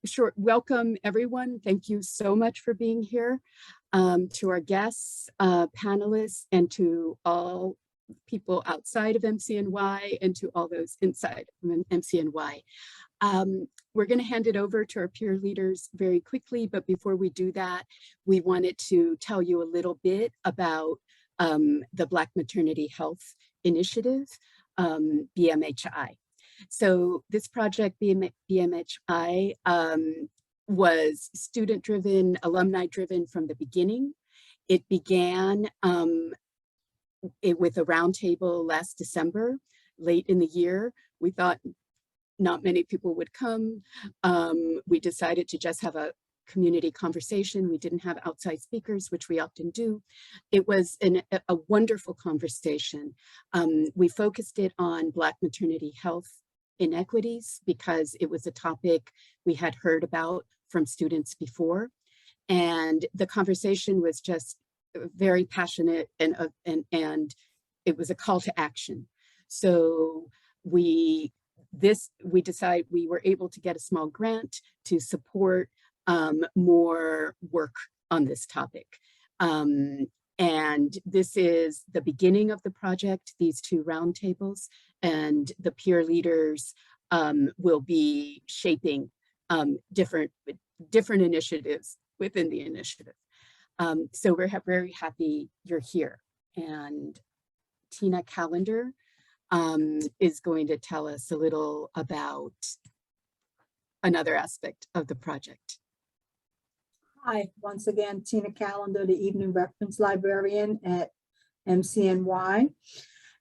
Sure. Welcome, everyone. Thank you so much for being here. To our guests, panelists, and to all people outside of MCNY and to all those inside MCNY. We're going to hand it over to our peer leaders very quickly, but before we do that, we wanted to tell you a little bit about the Black Maternity Health Initiative, BMHI. So this project, BMHI, was student-driven, alumni-driven from the beginning. It began with a roundtable last December, late in the year. We thought not many people would come. We decided to just have a community conversation. We didn't have outside speakers, which we often do. It was a wonderful conversation. We focused it on Black maternity health inequities because it was a topic we had heard about from students before. And the conversation was just very passionate and it was a call to action. So we decided we were able to get a small grant to support more work on this topic. And this is the beginning of the project, these two roundtables, and the peer leaders will be shaping different initiatives within the initiative. So we're very happy you're here. And Tina Callender is going to tell us a little about another aspect of the project. Hi, once again, Tina Callender, the Evening Reference Librarian at MCNY.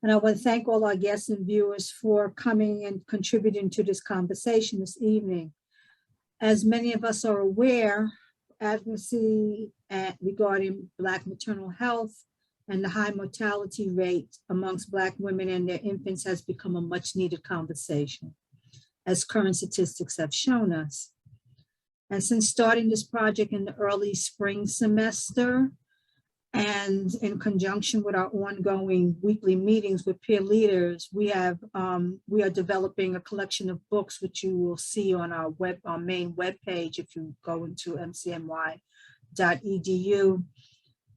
And I want to thank all our guests and viewers for coming and contributing to this conversation this evening. As many of us are aware, advocacy regarding Black maternal health and the high mortality rate amongst Black women and their infants has become a much needed conversation, as current statistics have shown us. And since starting this project in the early spring semester, and in conjunction with our ongoing weekly meetings with peer leaders, we are developing a collection of books, which you will see on our main webpage if you go into mcny.edu,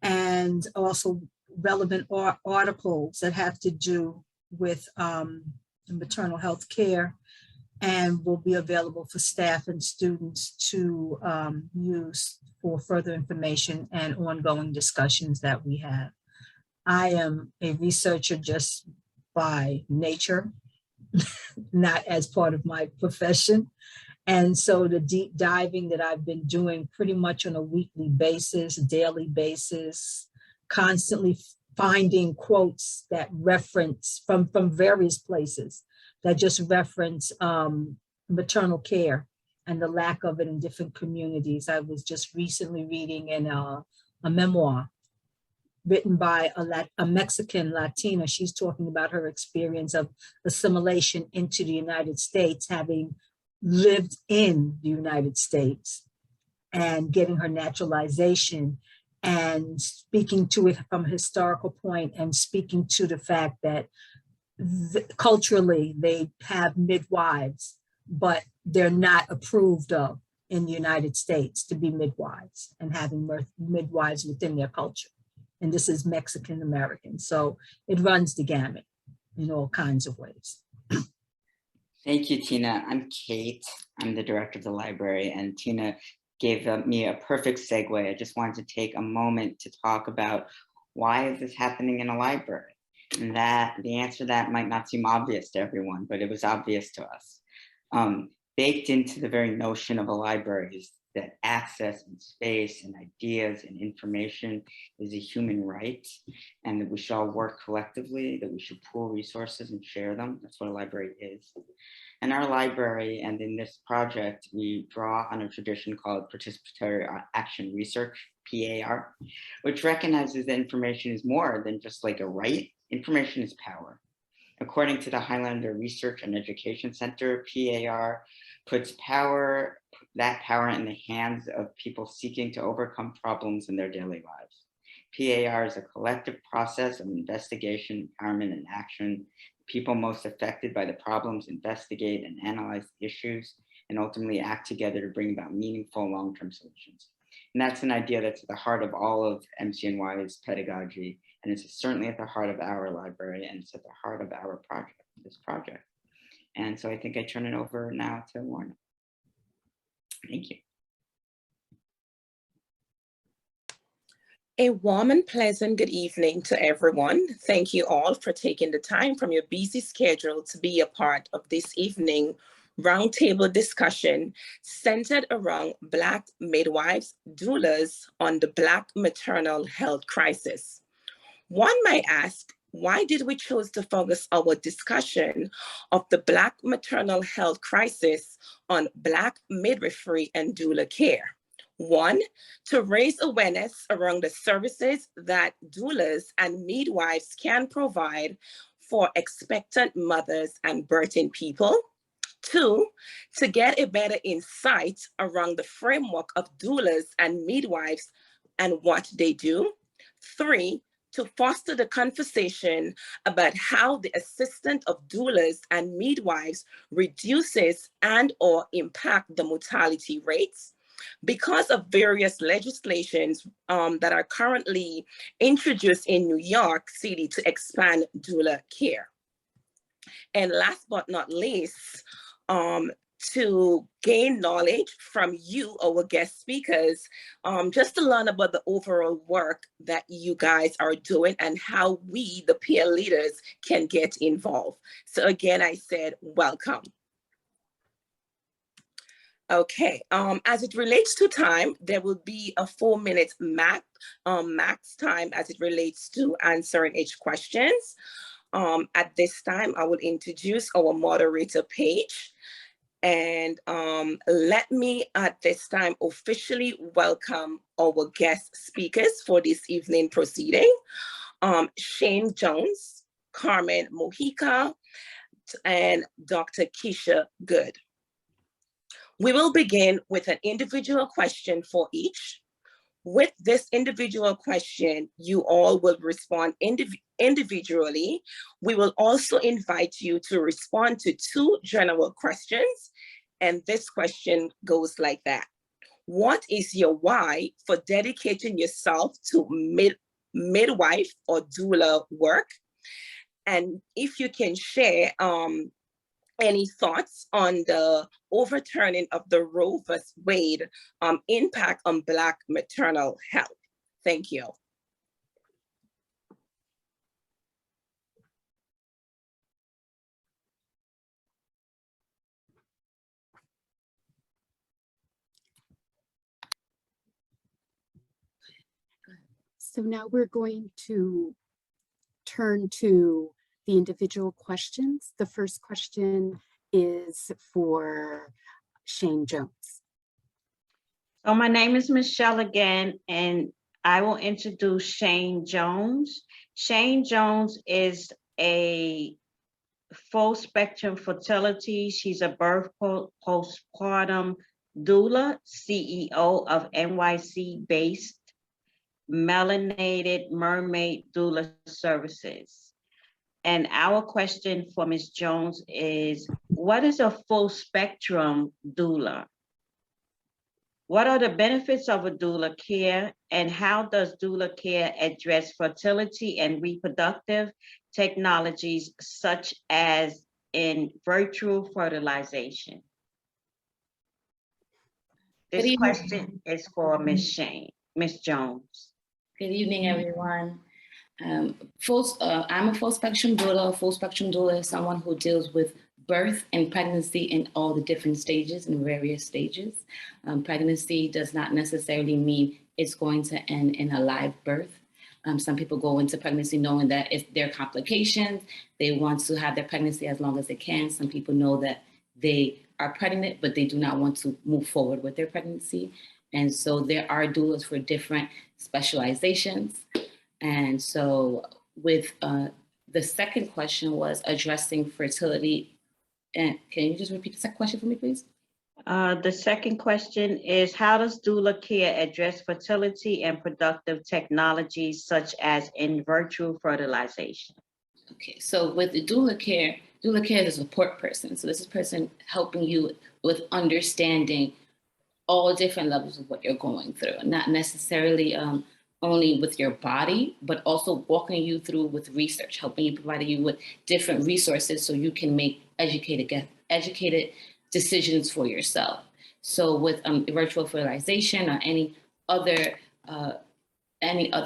and also relevant articles that have to do with maternal health care, and will be available for staff and students to use for further information and ongoing discussions that we have. I am a researcher just by nature, not as part of my profession. And so the deep diving that I've been doing pretty much on a weekly basis, daily basis, constantly finding quotes that reference from various places that just reference maternal care and the lack of it in different communities. I was just recently reading in a memoir written by a Mexican Latina. She's talking about her experience of assimilation into the United States, having lived in the United States and getting her naturalization, and speaking to it from a historical point and speaking to the fact that culturally they have midwives, but they're not approved of in the United States to be midwives and having midwives within their culture. And this is Mexican American. So it runs the gamut in all kinds of ways. Thank you, Tina. I'm Kate. I'm the director of the library, and Tina gave me a perfect segue. I just wanted to take a moment to talk about why is this happening in a library? And that the answer to that might not seem obvious to everyone, but it was obvious to us. Baked into the very notion of a library is that access and space and ideas and information is a human right, and that we should all work collectively, that we should pool resources and share them. That's what a library is. In our library and in this project, we draw on a tradition called Participatory Action Research, PAR, which recognizes that information is more than just like a right. Information is power. According to the Highlander Research and Education Center, PAR puts that power in the hands of people seeking to overcome problems in their daily lives. PAR is a collective process of investigation, empowerment, and action. People most affected by the problems investigate and analyze issues and ultimately act together to bring about meaningful long-term solutions. And that's an idea that's at the heart of all of MCNY's pedagogy, and it's certainly at the heart of our library, and it's at the heart of our project, this project. And so I think I turn it over now to Lorna. Thank you. A warm and pleasant good evening to everyone. Thank you all for taking the time from your busy schedule to be a part of this evening roundtable discussion centered around Black midwives, doulas on the Black maternal health crisis. One might ask, why did we choose to focus our discussion of the Black maternal health crisis on Black midwifery and doula care? One, to raise awareness around the services that doulas and midwives can provide for expectant mothers and birthing people. Two, to get a better insight around the framework of doulas and midwives and what they do. Three, to foster the conversation about how the assistance of doulas and midwives reduces and/or impact the mortality rates. Because of various legislations that are currently introduced in New York City to expand doula care. And last but not least, to gain knowledge from you, our guest speakers, just to learn about the overall work that you guys are doing and how we, the peer leaders, can get involved. So again, I said, welcome. Okay, as it relates to time, there will be a 4-minute max time as it relates to answering each questions. At this time, I will introduce our moderator page. And let me at this time officially welcome our guest speakers for this evening proceeding. Shane Jones, Carmen Mojica, and Dr. Kesiha Goode. We will begin with an individual question for each. With this individual question, you all will respond individually. We will also invite you to respond to 2 general questions. And this question goes like that. What is your why for dedicating yourself to midwife or doula work? And if you can share any thoughts on the overturning of the Roe v. Wade impact on Black maternal health? Thank you. So now we're going to turn to the individual questions. The first question is for Shane Jones. So my name is Michelle again, and I will introduce Shane Jones. Shane Jones is a full spectrum fertility. She's a birth postpartum doula, CEO of NYC-based Melanated Mermaid Doula Services. And our question for Ms. Jones is, what is a full spectrum doula? What are the benefits of a doula care, and how does doula care address fertility and reproductive technologies such as in virtual fertilization? This question is for Ms. Jones. Good evening, everyone. I'm a full spectrum doula. A full spectrum doula is someone who deals with birth and pregnancy in all the different stages and various stages. Pregnancy does not necessarily mean it's going to end in a live birth. Some people go into pregnancy knowing that if there are complications, they want to have their pregnancy as long as they can. Some people know that they are pregnant, but they do not want to move forward with their pregnancy. And so there are doulas for different specializations. And so with the second question was addressing fertility. And can you just repeat the second question for me, please? The second question is, how does doula care address fertility and productive technologies such as in virtual fertilization? Okay, so with the doula care doula care is a support person. So this is a person helping you with understanding all different levels of what you're going through, not necessarily only with your body, but also walking you through with research, helping you, providing you with different resources so you can make educated decisions for yourself. So with virtual fertilization or any other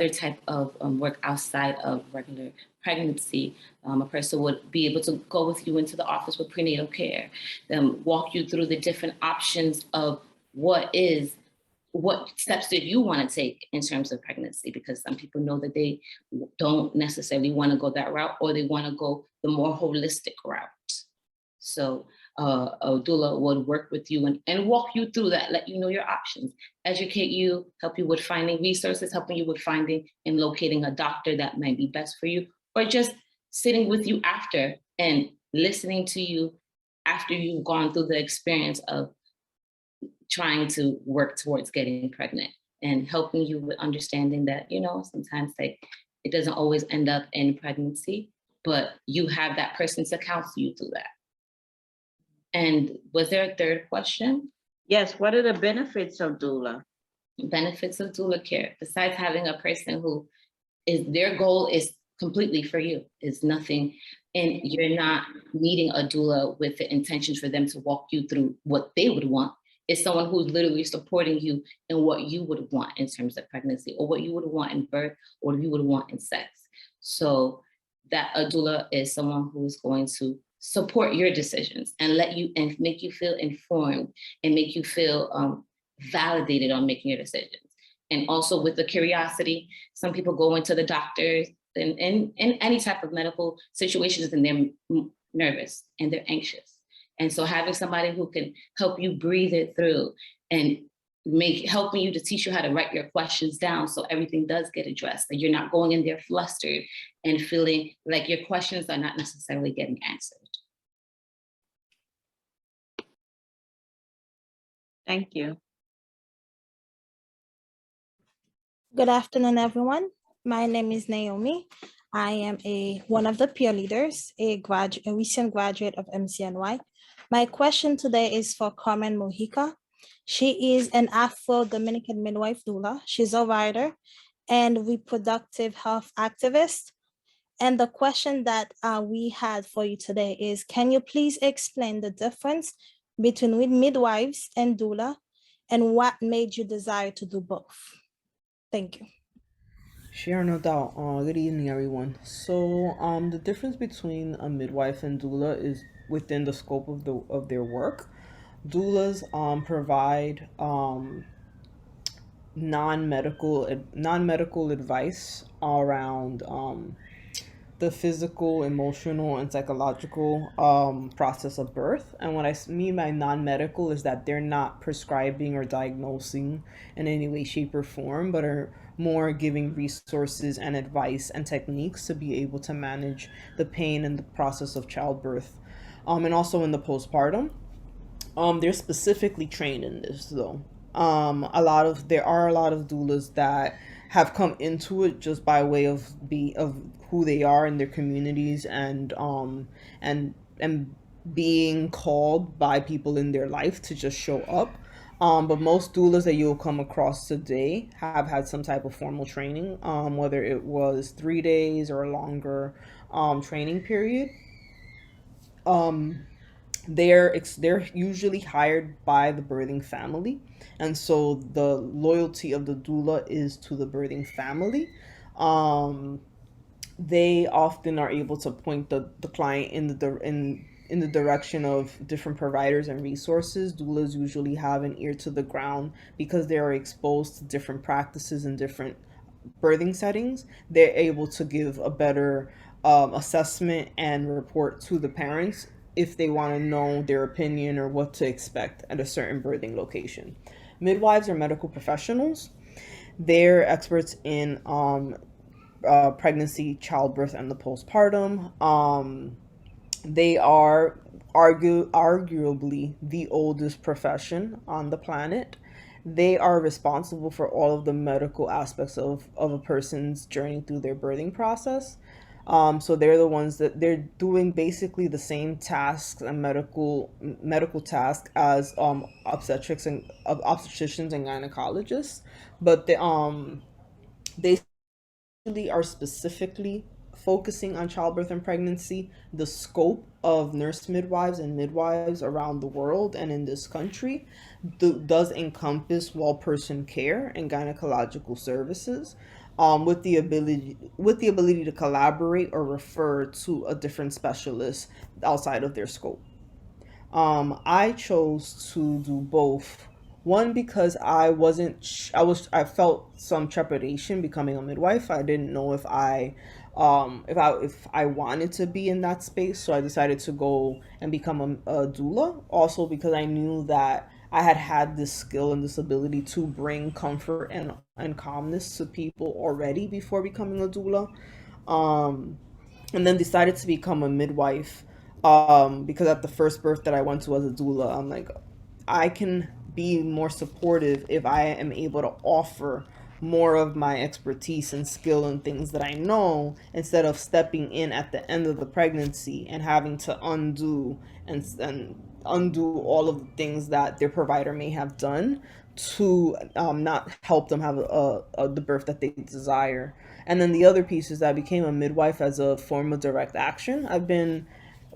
type of work outside of regular pregnancy, a person would be able to go with you into the office with prenatal care, walk you through the different options of what steps did you want to take in terms of pregnancy, because some people know that they don't necessarily want to go that route, or they want to go the more holistic route. So a doula would work with you and walk you through that, let you know your options, educate you, help you with finding resources, helping you with finding and locating a doctor that might be best for you, or just sitting with you after and listening to you after you've gone through the experience of trying to work towards getting pregnant, and helping you with understanding that, sometimes it doesn't always end up in pregnancy, but you have that person to counsel you through that. And was there a third question? Yes, what are the benefits of doula? Benefits of doula care, besides having a person who their goal is completely for you, is nothing, and you're not meeting a doula with the intention for them to walk you through what they would want. It's someone who's literally supporting you in what you would want in terms of pregnancy, or what you would want in birth, or you would want in sex. So that a doula is someone who is going to support your decisions and and make you feel informed and make you feel validated on making your decisions. And also with the curiosity, some people go into the doctors and in any type of medical situations, and they're nervous and they're anxious. And so having somebody who can help you breathe it through and helping you to teach you how to write your questions down so everything does get addressed, that you're not going in there flustered and feeling like your questions are not necessarily getting answered. Thank you. Good afternoon, everyone. My name is Naomi. I am one of the peer leaders, a recent graduate of MCNY. My question today is for Carmen Mojica. She is an Afro-Dominican midwife doula. She's a writer and reproductive health activist. And the question that we had for you today is, can you please explain the difference between midwives and doula, and what made you desire to do both? Thank you. Sure, no doubt. Good evening, everyone. So, the difference between a midwife and doula is within the scope of their work. Doulas provide non-medical advice around the physical, emotional, and psychological process of birth. And what I mean by non-medical is that they're not prescribing or diagnosing in any way, shape, or form, but are more giving resources and advice and techniques to be able to manage the pain and the process of childbirth. And also in the postpartum. They're specifically trained in this, though. There are a lot of doulas that have come into it just by way of who they are in their communities and being called by people in their life to just show up. But most doulas that you'll come across today have had some type of formal training, whether it was 3 days or a longer training period. They're usually hired by the birthing family, and so the loyalty of the doula is to the birthing family. They often are able to point the client in the direction of different providers and resources. Doulas usually have an ear to the ground because they are exposed to different practices in different birthing settings. They're able to give a better assessment and report to the parents if they want to know their opinion or what to expect at a certain birthing location. Midwives are medical professionals. They're experts in pregnancy, childbirth, and the postpartum. They are arguably the oldest profession on the planet. They are responsible for all of the medical aspects of a person's journey through their birthing process. So they're the ones that they're doing basically the same tasks and medical tasks as obstetricians and gynecologists, but they are specifically focusing on childbirth and pregnancy. The scope of nurse midwives and midwives around the world and in this country does encompass well-person care and gynecological services, with the ability to collaborate or refer to a different specialist outside of their scope. I chose to do both. One, because I felt some trepidation becoming a midwife. I didn't know if I wanted to be in that space, so I decided to go and become a doula. Also, because I knew that I had this skill and this ability to bring comfort and calmness to people already before becoming a doula. Um, and then decided to become a midwife, because at the first birth that I went to as a doula, I'm like, I can be more supportive if I am able to offer more of my expertise and skill and things that I know, instead of stepping in at the end of the pregnancy and having to and undo all of the things that their provider may have done to not help them have the birth that they desire. And then the other piece is that I became a midwife as a form of direct action. I've been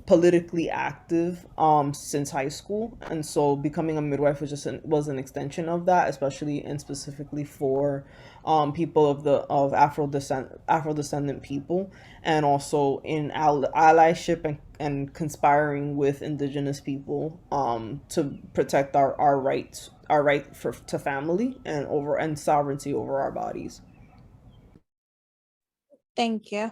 politically active since high school, and so becoming a midwife was an extension of that, especially and specifically for people of Afro descendant people, and also in allyship and conspiring with indigenous people to protect our rights, our right to family and sovereignty over our bodies. Thank you.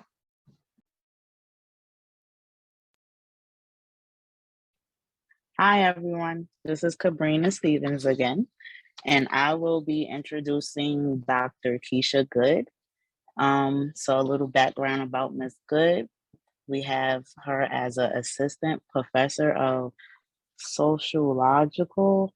Hi, everyone. This is Cabrina Stevens again, and I will be introducing Dr. Kesiha Goode. So a little background about Ms. Goode. We have her as an assistant professor of sociologically,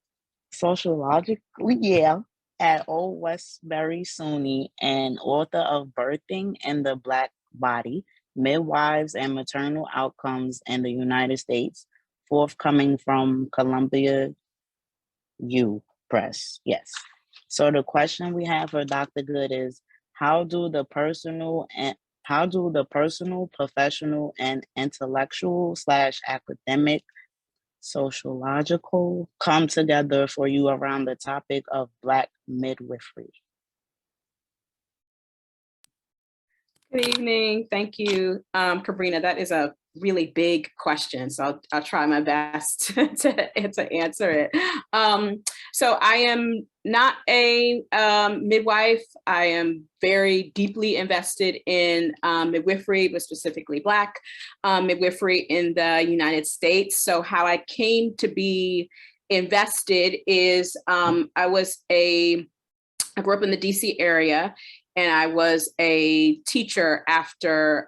at Old Westbury SUNY, and author of Birthing in the Black Body, Midwives and Maternal Outcomes in the United States, forthcoming from Columbia U Press. Yes. So the question we have for Dr. Goode is, how do the personal, professional, and intellectual / academic sociological come together for you around the topic of Black midwifery? Good evening. Thank you, Cabrina. That is a really big question, so I'll try my best to answer it. So I am not a midwife. I am very deeply invested in midwifery, but specifically Black midwifery in the United States. So how I came to be invested is I grew up in the DC area, and I was a teacher after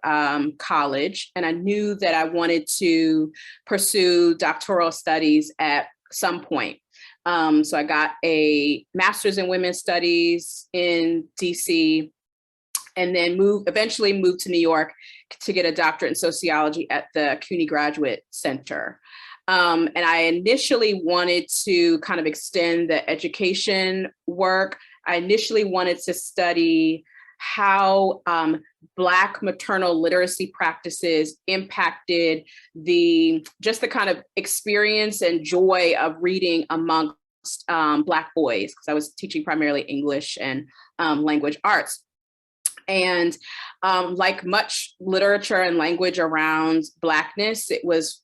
college, and I knew that I wanted to pursue doctoral studies at some point. So I got a master's in women's studies in DC, and then eventually moved to New York to get a doctorate in sociology at the CUNY Graduate Center. And I initially wanted to kind of extend the education work. I initially wanted to study how Black maternal literacy practices impacted the kind of experience and joy of reading amongst Black boys, because I was teaching primarily English and language arts. And like much literature and language around Blackness, it was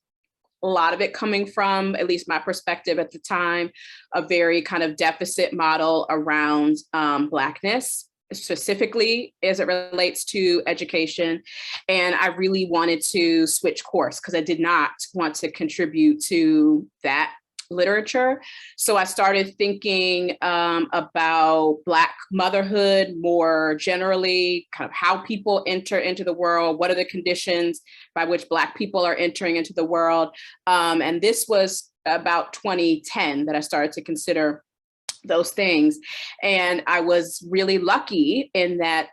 a lot of it coming from, at least my perspective at the time, a very kind of deficit model around Blackness, specifically as it relates to education. And I really wanted to switch course because I did not want to contribute to that literature. So I started thinking about Black motherhood more generally, kind of how people enter into the world, what are the conditions by which Black people are entering into the world. And this was about 2010 that I started to consider those things. And I was really lucky in that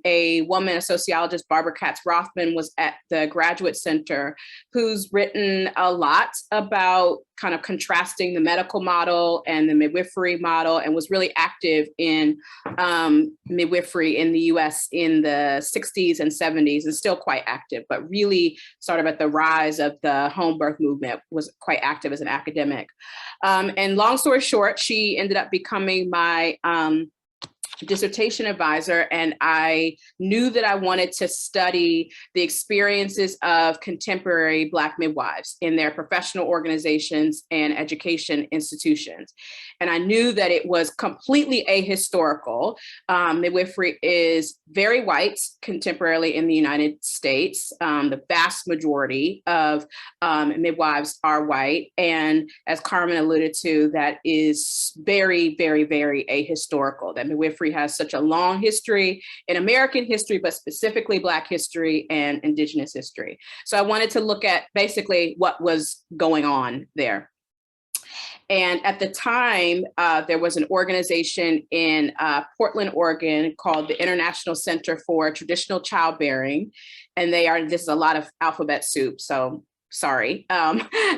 a woman, a sociologist, Barbara Katz-Rothman, was at the Graduate Center, who's written a lot about kind of contrasting the medical model and the midwifery model, and was really active in midwifery in the US in the 60s and 70s, and still quite active, but really sort of at the rise of the home birth movement, was quite active as an academic. And long story short, she ended up becoming my dissertation advisor, and I knew that I wanted to study the experiences of contemporary Black midwives in their professional organizations and education institutions. And I knew that it was completely ahistorical. Midwifery is very white contemporarily in the United States. The vast majority of midwives are white. And as Carmen alluded to, that is very, very, very ahistorical. That midwifery has such a long history in American history, but specifically Black history and Indigenous history. So I wanted to look at basically what was going on there. And at the time, there was an organization in Portland, Oregon called the International Center for Traditional Childbearing. And this is a lot of alphabet soup, so sorry.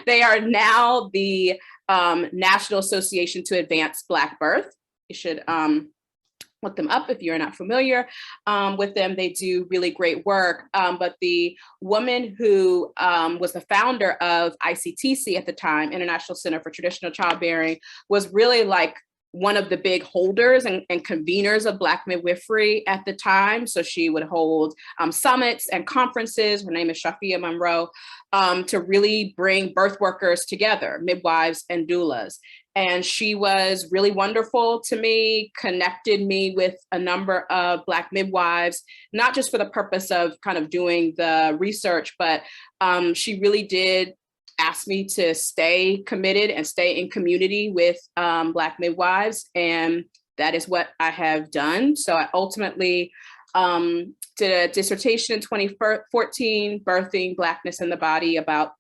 They are now the National Association to Advance Black Birth. You should look them up if you're not familiar with them. They do really great work. But the woman who was the founder of ICTC at the time, International Center for Traditional Childbearing, was really like one of the big holders and conveners of Black midwifery at the time. So she would hold summits and conferences, her name is Shafia Monroe, to really bring birth workers together, midwives and doulas. And she was really wonderful to me, connected me with a number of Black midwives, not just for the purpose of kind of doing the research, but she really did ask me to stay committed and stay in community with Black midwives. And that is what I have done. So I ultimately did a dissertation in 2014, Birthing Blackness in the Body, about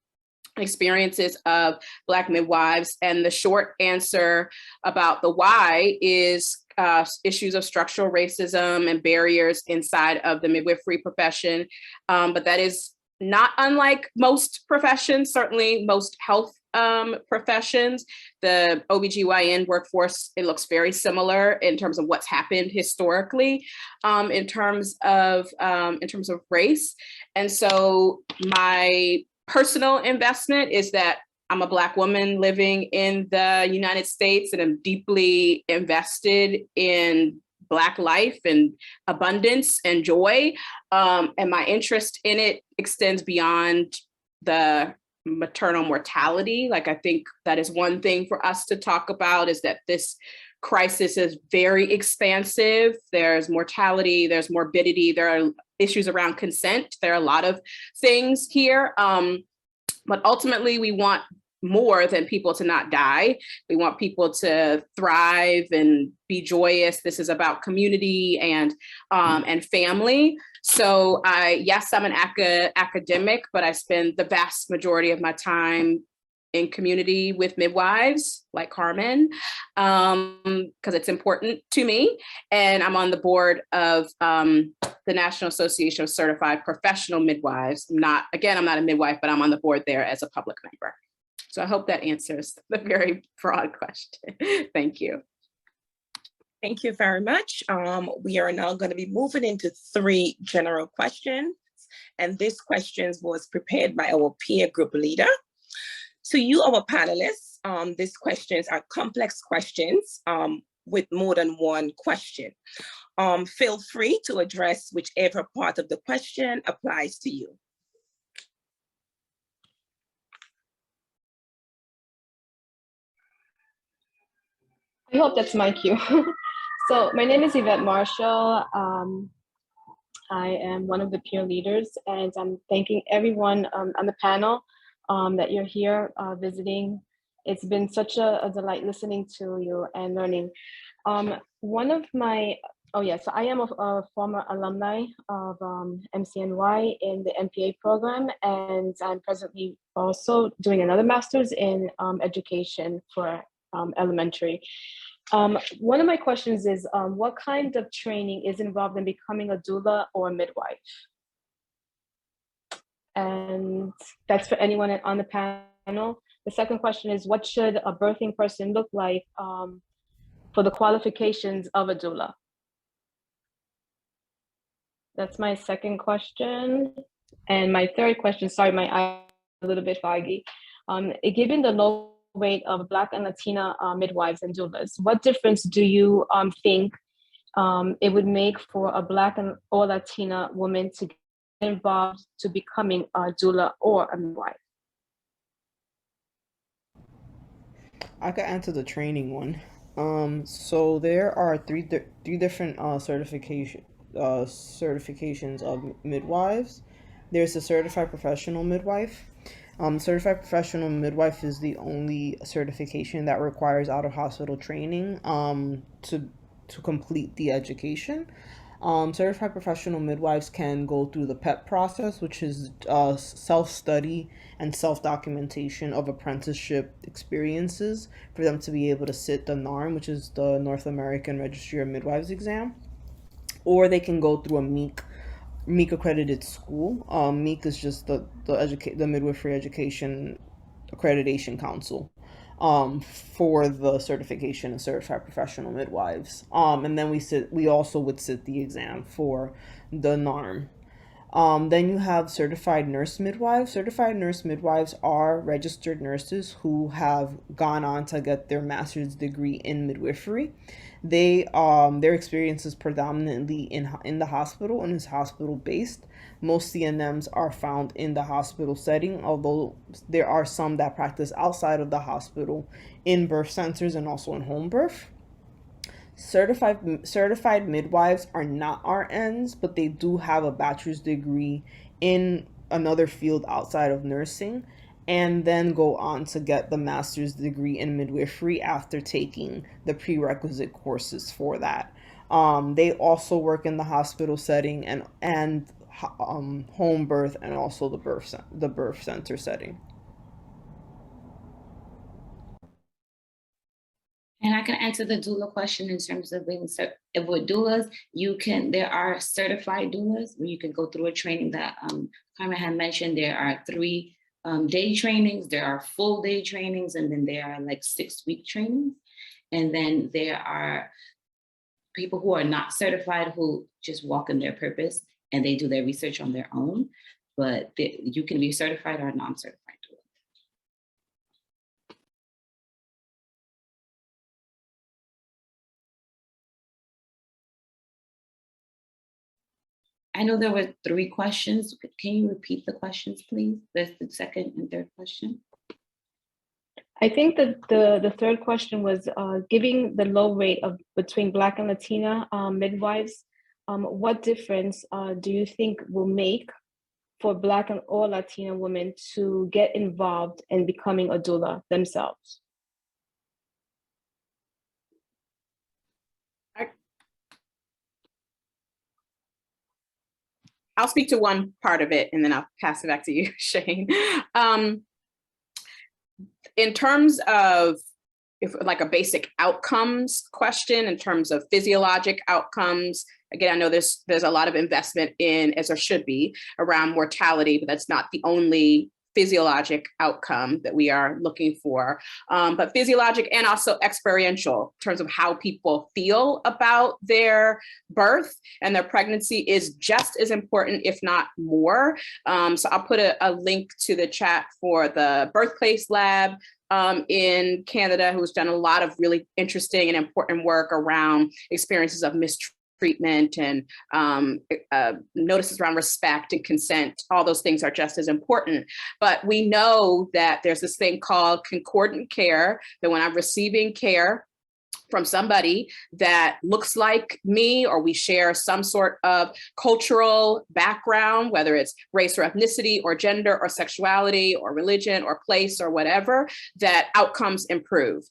experiences of Black midwives. And the short answer about the why is issues of structural racism and barriers inside of the midwifery profession. But that is not unlike most professions, certainly most health professions. The OBGYN workforce, it looks very similar in terms of what's happened historically, in terms of race. And so my personal investment is that I'm a Black woman living in the United States, and I'm deeply invested in Black life and abundance and joy. And my interest in it extends beyond the maternal mortality. Like, I think that is one thing for us to talk about, is that this crisis is very expansive. There's mortality, there's morbidity, there are issues around consent. There are a lot of things here. But ultimately, we want more than people to not die. We want people to thrive and be joyous. This is about community and family. So yes, I'm an academic, but I spend the vast majority of my time in community with midwives like Carmen, because it's important to me. And I'm on the board of the National Association of Certified Professional Midwives. I'm not a midwife, but I'm on the board there as a public member. So I hope that answers the very broad question. Thank you. Thank you very much. We are now going to be moving into 3 general questions. And this questions was prepared by our peer group leader. To you, our panelists, these questions are complex questions with more than one question. Feel free to address whichever part of the question applies to you. I hope that's my cue. So my name is Yvette Marshall. I am one of the peer leaders, and I'm thanking everyone on the panel that you're here visiting. It's been such a delight listening to you and learning. So I am a former alumni of MCNY in the MPA program, and I'm presently also doing another master's in education for elementary. One of my questions is, what kind of training is involved in becoming a doula or a midwife? And that's for anyone on the panel. The second question is, what should a birthing person look like for the qualifications of a doula? That's my second question. And my third question, sorry, my eye a little bit foggy. Given the low rate of Black and Latina midwives and doulas, what difference do you think it would make for a Black or Latina woman to get involved to becoming a doula or a midwife? I could answer the training one. So there are three different certifications of midwives. There's a certified professional midwife. Certified professional midwife is the only certification that requires out of hospital training to complete the education. Certified professional midwives can go through the PEP process, which is self-study and self-documentation of apprenticeship experiences for them to be able to sit the NARM, which is the North American Registry of Midwives exam. Or they can go through a MEEC accredited school. MEEC is just the Midwifery Education Accreditation Council for the certification of certified professional midwives. And then we also would sit the exam for the NARM. Then you have certified nurse midwives. Certified nurse midwives are registered nurses who have gone on to get their master's degree in midwifery. Their experience is predominantly in the hospital and is hospital based. Most CNMs are found in the hospital setting, although there are some that practice outside of the hospital in birth centers and also in home birth. Certified midwives are not RNs, but they do have a bachelor's degree in another field outside of nursing, and then go on to get the master's degree in midwifery after taking the prerequisite courses for that. They also work in the hospital setting and home birth and also the birth center setting. And I can answer the doula question in terms of being with doulas. There are certified doulas where you can go through a training that Carmen had mentioned. There are 3 day trainings, there are full day trainings, and then there are like 6-week trainings. And then there are people who are not certified who just walk in their purpose and they do their research on their own, but you can be certified or non-certified doula. I know there were 3 questions. Can you repeat the questions, please? That's the second and third question. I think that the third question was giving the low rate between Black and Latina midwives, what difference do you think will make for Black or Latina women to get involved in becoming a doula themselves? I'll speak to one part of it and then I'll pass it back to you, Shane. In terms of like a basic outcomes question, in terms of physiologic outcomes, again, I know there's a lot of investment in, as there should be, around mortality, but that's not the only physiologic outcome that we are looking for, but physiologic and also experiential in terms of how people feel about their birth and their pregnancy is just as important, if not more. So I'll put a link to the chat for the Birthplace Lab in Canada, who's done a lot of really interesting and important work around experiences of mistreatment and notices around respect and consent. All those things are just as important. But we know that there's this thing called concordant care, that when I'm receiving care from somebody that looks like me, or we share some sort of cultural background, whether it's race or ethnicity or gender or sexuality or religion or place or whatever, that outcomes improve.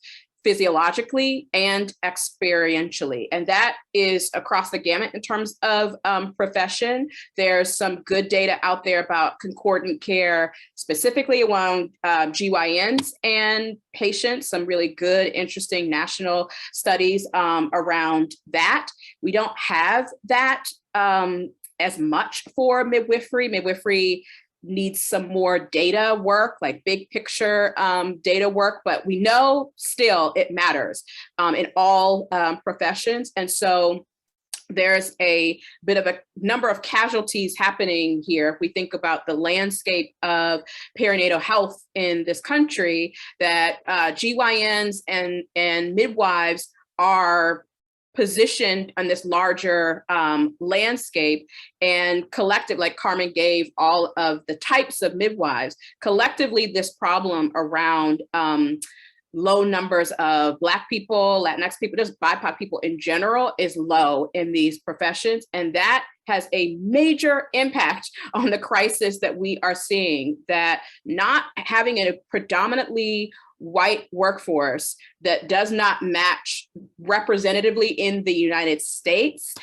physiologically and experientially. And that is across the gamut in terms of profession. There's some good data out there about concordant care, specifically around GYNs and patients, some really good, interesting national studies around that. We don't have that as much for midwifery. Midwifery needs some more data work, like big picture data work, but we know still it matters in all professions. And so there's a bit of a number of casualties happening here. If we think about the landscape of perinatal health in this country, that GYNs and midwives are positioned on this larger landscape, and collective, like Carmen gave all of the types of midwives, collectively this problem around low numbers of Black people, Latinx people, just BIPOC people in general is low in these professions. And that has a major impact on the crisis that we are seeing, that not having a predominantly white workforce that does not match representatively in the United States.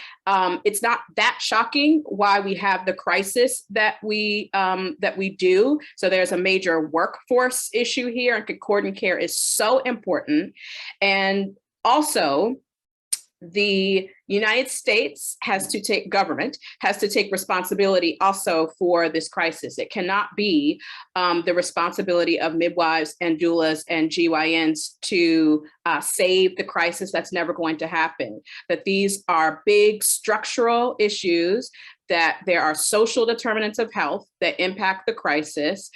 It's not that shocking why we have the crisis that we do. So there's a major workforce issue here, and concordant care is so important. And also, the United States government has to take responsibility also for this crisis. It cannot be the responsibility of midwives and doulas and GYNs to save the crisis. That's never going to happen. That these are big structural issues, that there are social determinants of health that impact the crisis.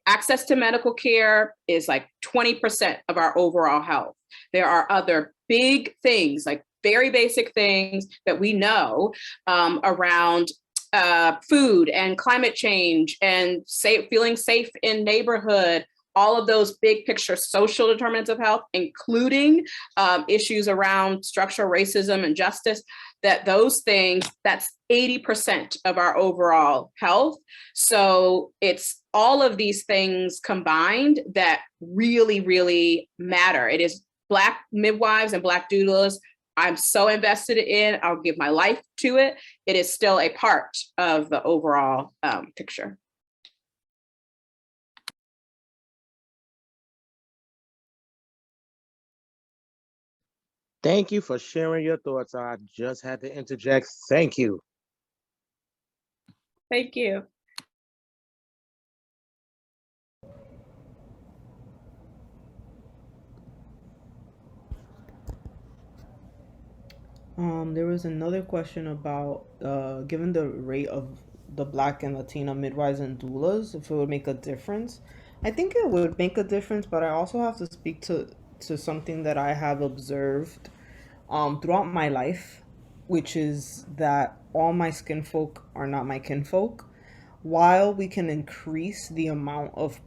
Access to medical care is like 20% of our overall health. There are other big things, like very basic things that we know around food and climate change and feeling safe in neighborhood, all of those big picture social determinants of health, including issues around structural racism and justice, that those things, that's 80% of our overall health. So it's all of these things combined that really, really matter. It is Black midwives and Black doulas I'm so invested in. I'll give my life to it. It is still a part of the overall picture. Thank you for sharing your thoughts. I just had to interject. Thank you. Thank you. There was another question about given the rate of the Black and Latina midwives and doulas, if it would make a difference. I think it would make a difference, but I also have to speak to something that I have observed throughout my life, which is that all my skin folk are not my kinfolk. While we can increase the amount of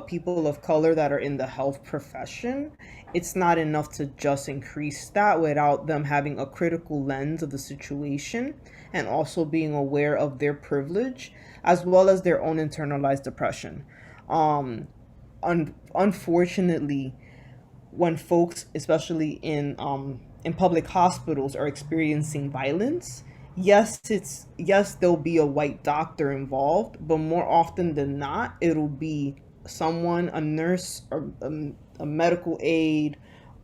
people of color that are in the health profession, it's not enough to just increase that without them having a critical lens of the situation and also being aware of their privilege as well as their own internalized depression. Unfortunately, when folks, especially in public hospitals, are experiencing violence, yes, there'll be a white doctor involved, but more often than not, it'll be someone, a nurse or a medical aide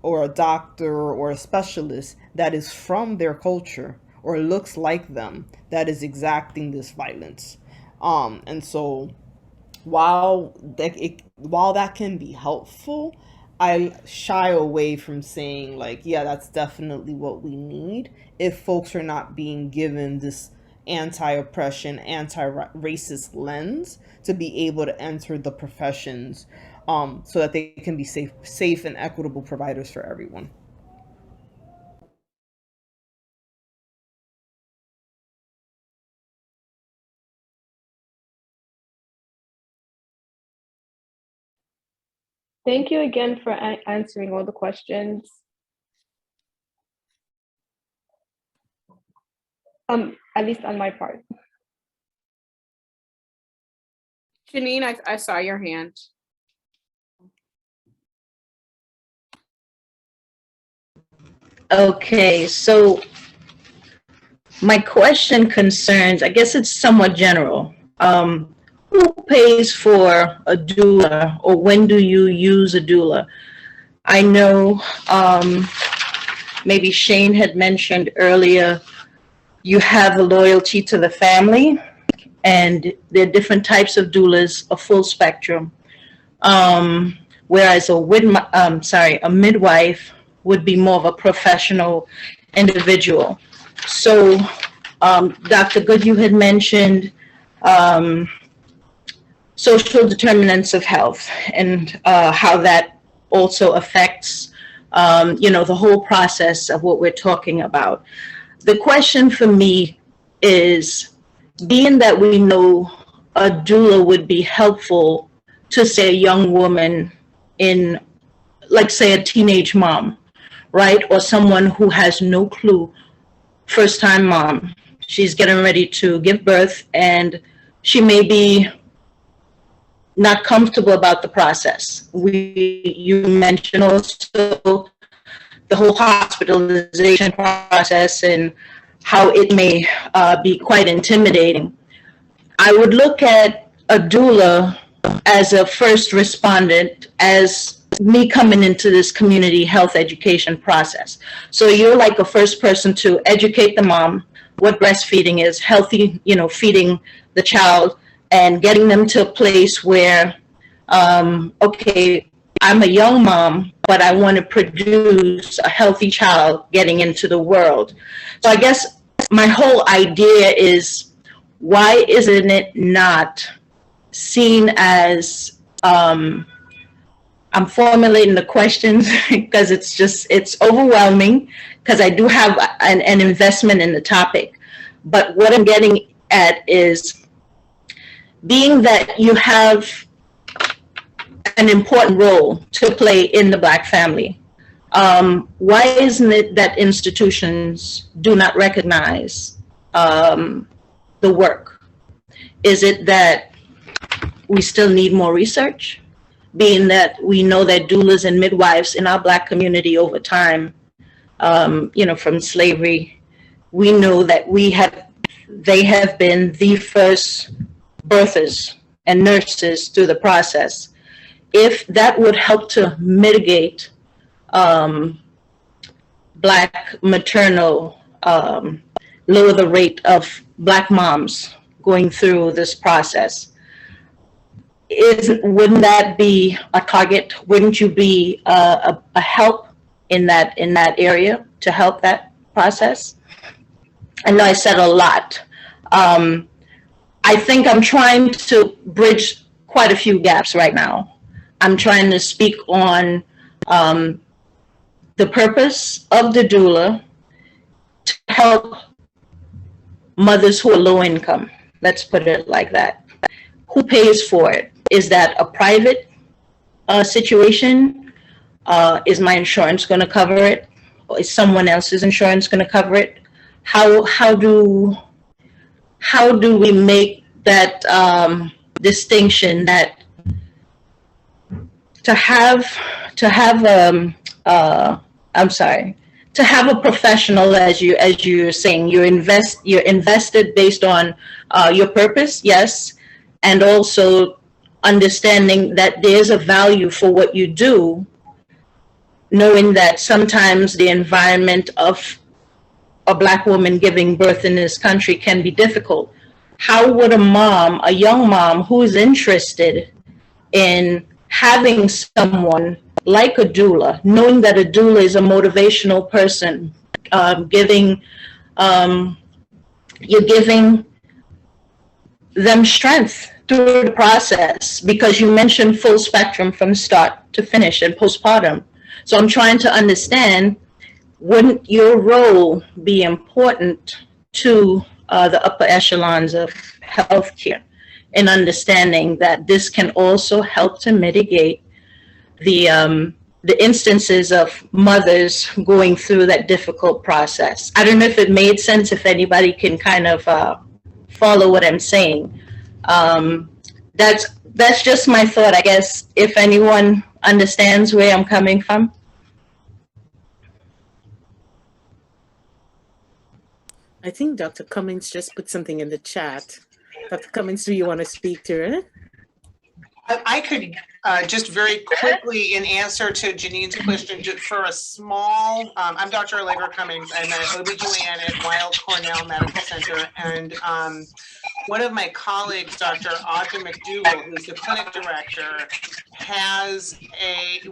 or a doctor or a specialist that is from their culture or looks like them that is exacting this violence. And so while that can be helpful, I shy away from saying like, yeah, that's definitely what we need if folks are not being given this anti-oppression, anti-racist lens to be able to enter the professions, so that they can be safe and equitable providers for everyone. Thank you again for answering all the questions. At least on my part. Janine, I saw your hand. Okay, so my question concerns, I guess it's somewhat general. Who pays for a doula, or when do you use a doula? I know maybe Shane had mentioned earlier, you have a loyalty to the family, and there are different types of doulas, a full spectrum. Whereas a midwife would be more of a professional individual. So Dr. Goode, you had mentioned social determinants of health and how that also affects the whole process of what we're talking about. The question for me is, being that we know a doula would be helpful to, say, a young woman in, like, say, a teenage mom, right? Or someone who has no clue, first-time mom. She's getting ready to give birth, and she may be not comfortable about the process. You mentioned also the whole hospitalization process and how it may be quite intimidating. I would look at a doula as a first respondent, as me coming into this community health education process. So you're like a first person to educate the mom what breastfeeding is, healthy, feeding the child, and getting them to a place where, okay, I'm a young mom, but I want to produce a healthy child getting into the world. So I guess my whole idea is, why isn't it not seen as, I'm formulating the questions because it's overwhelming, because I do have an investment in the topic. But what I'm getting at is, being that you have an important role to play in the Black family, why isn't it that institutions do not recognize the work? Is it that we still need more research? Being that we know that doulas and midwives in our Black community over time, from slavery, we know that they have been the first birthers and nurses through the process. If that would help to mitigate Black maternal, lower the rate of Black moms going through this process, wouldn't that be a target? Wouldn't you be a help in that area to help that process? I know I said a lot. I think I'm trying to bridge quite a few gaps right now. I'm trying to speak on the purpose of the doula to help mothers who are low income. Let's put it like that. Who pays for it? Is that a private situation? Is my insurance going to cover it? Or is someone else's insurance going to cover it? How do we make that distinction, that to have a professional, as you're saying, you're invested based on your purpose, yes, and also understanding that there's a value for what you do, knowing that sometimes the environment of a Black woman giving birth in this country can be difficult. How would a young mom who is interested in having someone like a doula, knowing that a doula is a motivational person, you're giving them strength through the process, because you mentioned full spectrum from start to finish and postpartum. So I'm trying to understand, wouldn't your role be important to the upper echelons of healthcare in understanding that this can also help to mitigate the instances of mothers going through that difficult process? I don't know if it made sense, if anybody can kind of follow what I'm saying. That's just my thought, I guess, if anyone understands where I'm coming from. I think Dr. Cummings just put something in the chat. Dr. Cummings, do you want to speak to it? I could just very quickly, in answer to Janine's question, just for a small, I'm Dr. Allegra Cummings. I'm an OBGYN at Weill Cornell Medical Center. And one of my colleagues, Dr. Audra McDougall, who's the clinic director,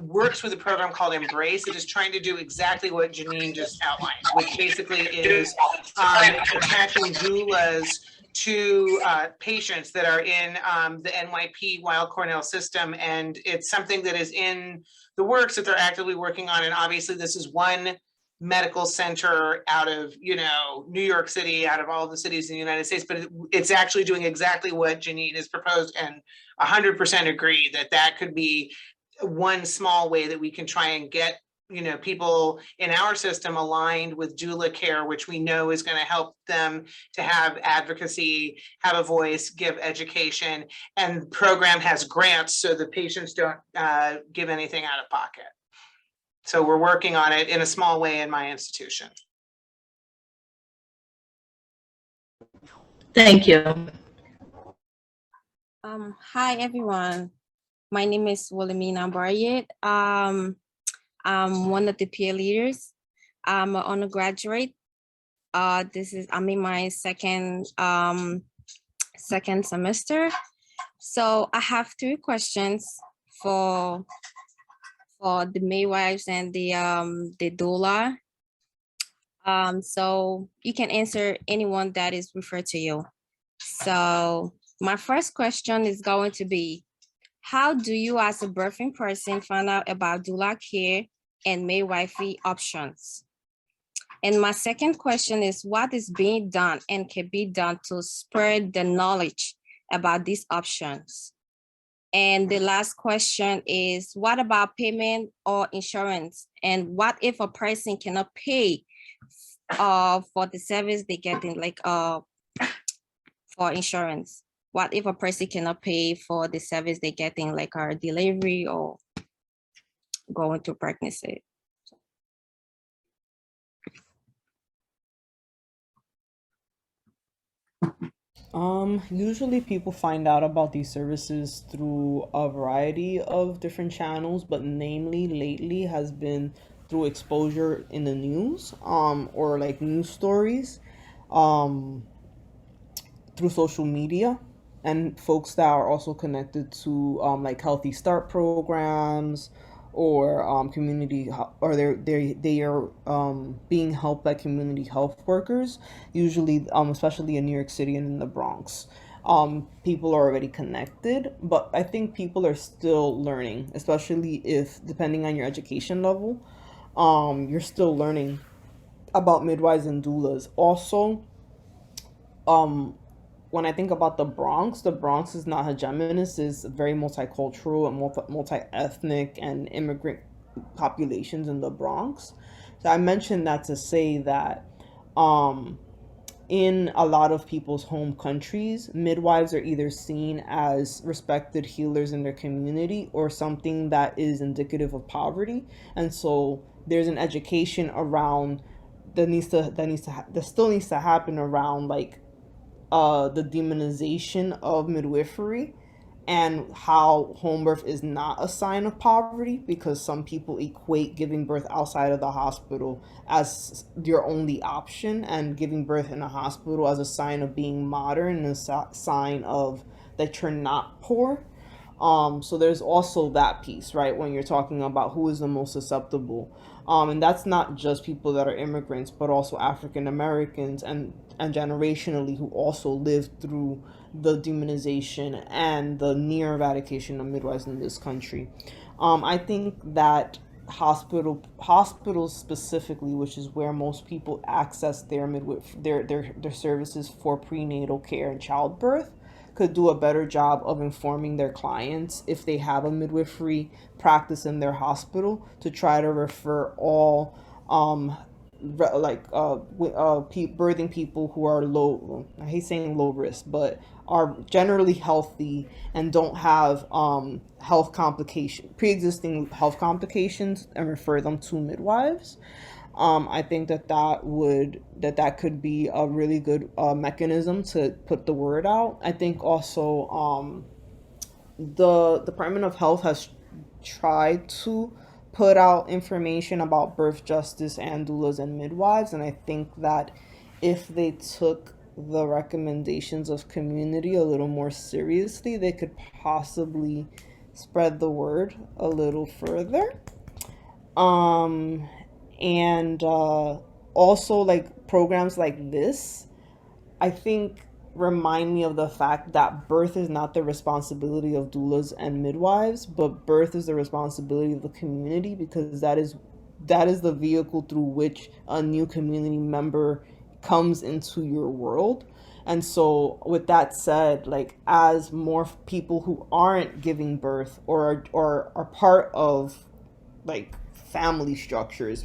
works with a program called Embrace that is trying to do exactly what Janine just outlined, which basically is attaching doulas to patients that are in the NYP Weill Cornell system. And it's something that is in the works that they're actively working on. And obviously this is one medical center out of, New York City, out of all the cities in the United States, but it's actually doing exactly what Janine has proposed, and 100% agree that that could be one small way that we can try and get people in our system aligned with doula care, which we know is going to help them to have advocacy, have a voice, give education, and the program has grants so the patients don't give anything out of pocket. So we're working on it in a small way in my institution. Thank you. Hi, everyone. My name is Wilhelmina Barriet. I'm one of the peer leaders. I'm an undergraduate. I'm in my second semester. So I have 3 questions for the midwives and the doula. So you can answer anyone that is referred to you. So my first question is going to be, how do you as a birthing person find out about doula care and midwifery options? And my second question is, what is being done and can be done to spread the knowledge about these options? And the last question is, what about payment or insurance? And what if a person cannot pay for the service they get in, like for insurance? What if a person cannot pay for the service they get in, like our delivery or going through pregnancy? Usually people find out about these services through a variety of different channels, but namely lately has been through exposure in the news, or like news stories, through social media, and folks that are also connected to like Healthy Start programs, or community, or they are being helped by community health workers, usually especially in New York City and in the Bronx. People are already connected, but I think people are still learning, especially if, depending on your education level, you're still learning about midwives and doulas. Also, when I think about the Bronx is not hegemonous, is very multicultural and multi-ethnic and immigrant populations in the Bronx. So I mentioned that to say that in a lot of people's home countries, midwives are either seen as respected healers in their community or something that is indicative of poverty. And so there's an education around that still needs to happen around, like, the demonization of midwifery and how home birth is not a sign of poverty, because some people equate giving birth outside of the hospital as your only option, and giving birth in a hospital as a sign of being modern and a sign of that you're not poor. So there's also that piece, right, when you're talking about who is the most susceptible. And that's not just people that are immigrants, but also African Americans and generationally who also lived through the demonization and the near eradication of midwives in this country. I think that hospitals specifically, which is where most people access their their services for prenatal care and childbirth, could do a better job of informing their clients, if they have a midwifery practice in their hospital, to try to refer all birthing people who are low, I hate saying low risk, but are generally healthy and don't have pre-existing health complications, and refer them to midwives. I think that could be a really good mechanism to put the word out. I think also the Department of Health has tried to put out information about birth justice and doulas and midwives, and I think that if they took the recommendations of community a little more seriously, they could possibly spread the word a little further. Um, and also like programs like this, I think remind me of the fact that birth is not the responsibility of doulas and midwives, but birth is the responsibility of the community, because that is the vehicle through which a new community member comes into your world. And so with that said, like as more people who aren't giving birth or are part of like family structures,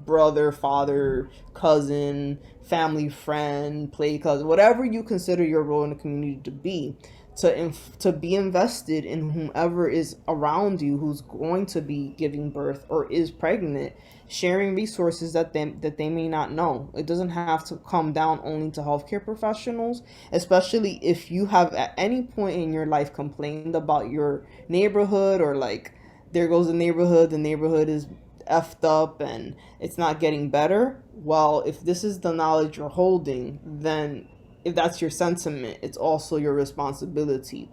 brother, father, cousin, family friend, play cousin, whatever you consider your role in the community to be, to be invested in whomever is around you who's going to be giving birth or is pregnant, sharing resources that they may not know. It doesn't have to come down only to healthcare professionals, especially if you have at any point in your life complained about your neighborhood, or like there goes the neighborhood is effed up and it's not getting better. Well, if this is the knowledge you're holding, then if that's your sentiment, it's also your responsibility,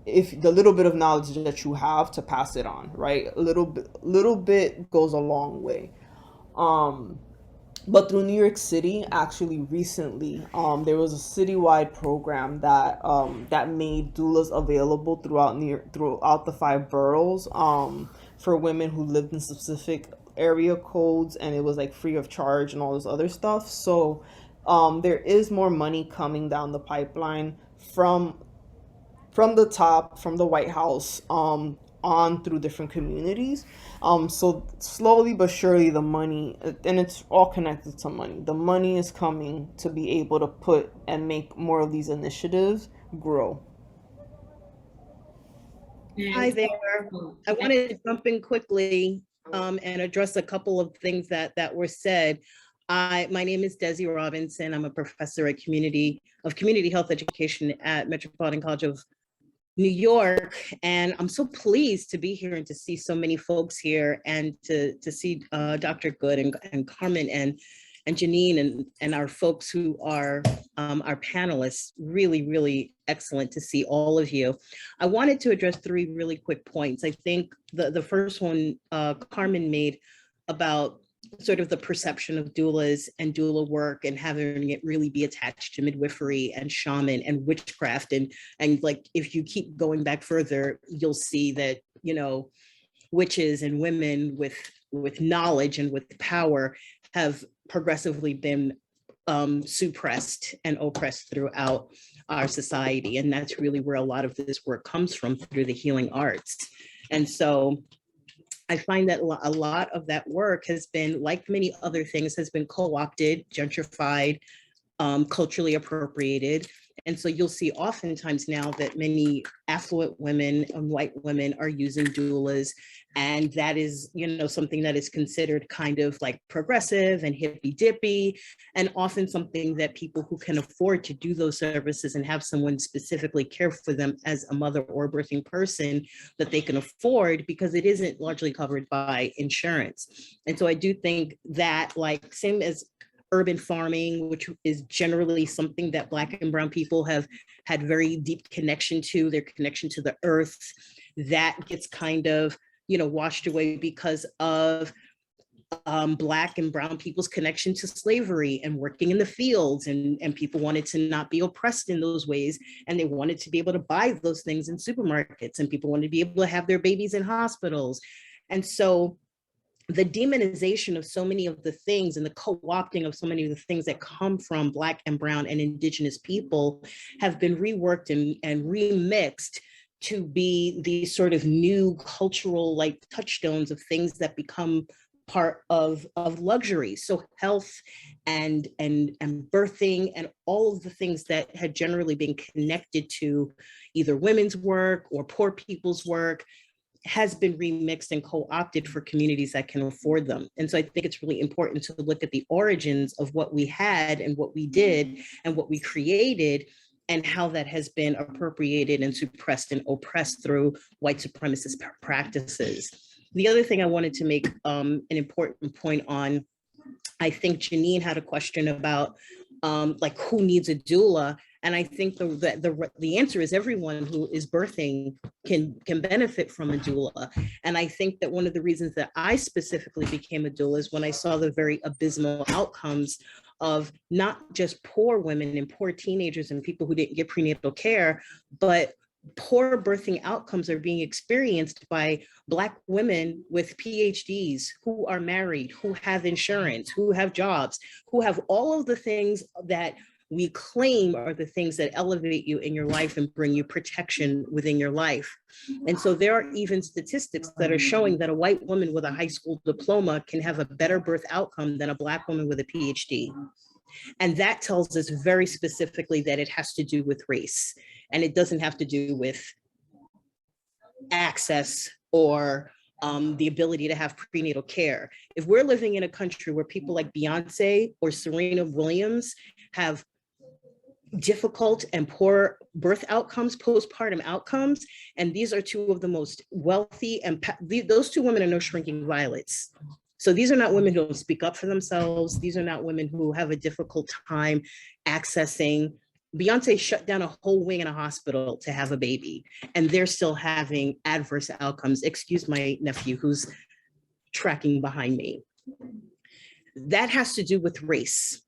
if the little bit of knowledge that you have, to pass it on, right? A little bit goes a long way. But through New York City, actually recently, there was a citywide program that made doulas available throughout the 5 boroughs, for women who lived in specific area codes, and it was like free of charge and all this other stuff. So there is more money coming down the pipeline from the top, from the White House, on through different communities. So slowly but surely the money, and it's all connected to money, the money is coming to be able to put and make more of these initiatives grow. Hi there. I wanted to jump in quickly and address a couple of things that were said. My name is Desi Robinson. I'm a professor at community health education at Metropolitan College of New York, and I'm so pleased to be here and to see so many folks here, and to see Dr. Goode and Carmen and Janine and our folks who are our panelists. Really, really excellent to see all of you. I wanted to address 3 really quick points. I think the first one Carmen made about sort of the perception of doulas and doula work, and having it really be attached to midwifery and shaman and witchcraft. And like, if you keep going back further, you'll see that, you know, witches and women with knowledge and with power have progressively been suppressed and oppressed throughout our society. And that's really where a lot of this work comes from, through the healing arts. And so I find that a lot of that work has been, like many other things, has been co-opted, gentrified, culturally appropriated. And so you'll see oftentimes now that many affluent women and white women are using doulas. And that is, you know, something that is considered kind of like progressive and hippy dippy, and often something that people who can afford to do those services and have someone specifically care for them as a mother or a birthing person, that they can afford, because it isn't largely covered by insurance. And so I do think that, like, same as urban farming, which is generally something that Black and Brown people have had very deep connection to, their connection to the earth, that gets kind of, you know, washed away because of Black and Brown people's connection to slavery and working in the fields, and people wanted to not be oppressed in those ways, and they wanted to be able to buy those things in supermarkets, and people wanted to be able to have their babies in hospitals. And so the demonization of so many of the things and the co-opting of so many of the things that come from Black and Brown and Indigenous people have been reworked and remixed to be these sort of new cultural, like, touchstones of things that become part of luxury. So health and birthing and all of the things that had generally been connected to either women's work or poor people's work has been remixed and co-opted for communities that can afford them. And so I think it's really important to look at the origins of what we had and what we did and what we created, and how that has been appropriated and suppressed and oppressed through white supremacist practices. The other thing I wanted to make an important point on, I think Janine had a question about like who needs a doula. And I think the answer is everyone who is birthing can benefit from a doula. And I think that one of the reasons that I specifically became a doula is when I saw the very abysmal outcomes of not just poor women and poor teenagers and people who didn't get prenatal care, but poor birthing outcomes are being experienced by Black women with PhDs who are married, who have insurance, who have jobs, who have all of the things that we claim are the things that elevate you in your life and bring you protection within your life. And so there are even statistics that are showing that a white woman with a high school diploma can have a better birth outcome than a Black woman with a PhD. And that tells us very specifically that it has to do with race, and it doesn't have to do with access or the ability to have prenatal care. If we're living in a country where people like Beyonce or Serena Williams have difficult and poor birth outcomes, postpartum outcomes, and these are two of the most wealthy, and those two women are no shrinking violets. So these are not women who don't speak up for themselves. These are not women who have a difficult time accessing. Beyonce shut down a whole wing in a hospital to have a baby, and they're still having adverse outcomes. Excuse my nephew who's tracking behind me. That has to do with race.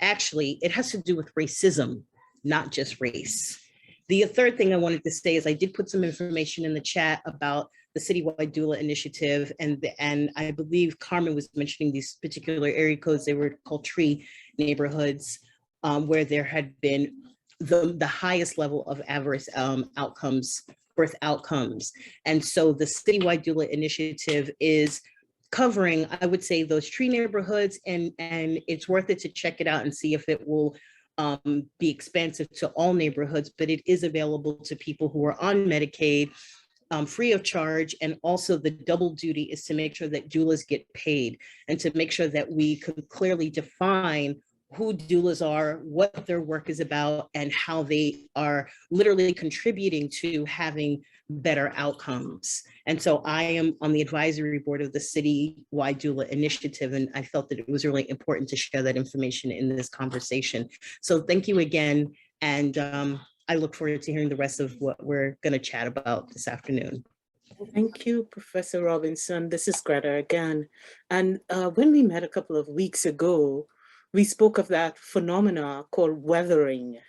Actually, it has to do with racism, not just race. The third thing I wanted to say is I did put some information in the chat about the citywide doula initiative, and I believe Carmen was mentioning these particular area codes. They were called tree neighborhoods, where there had been the highest level of adverse outcomes, birth outcomes. And so the citywide doula initiative is covering, I would say, those tree neighborhoods, and it's worth it to check it out and see if it will be expansive to all neighborhoods, but it is available to people who are on Medicaid, free of charge. And also the double duty is to make sure that doulas get paid and to make sure that we could clearly define who doulas are, what their work is about, and how they are literally contributing to having better outcomes. And so I am on the advisory board of the citywide doula initiative, and I felt that it was really important to share that information in this conversation. So thank you again, and I look forward to hearing the rest of what we're going to chat about this afternoon. Thank you, Professor Robinson. This is Greta again. And when we met a couple of weeks ago, we spoke of that phenomena called weathering.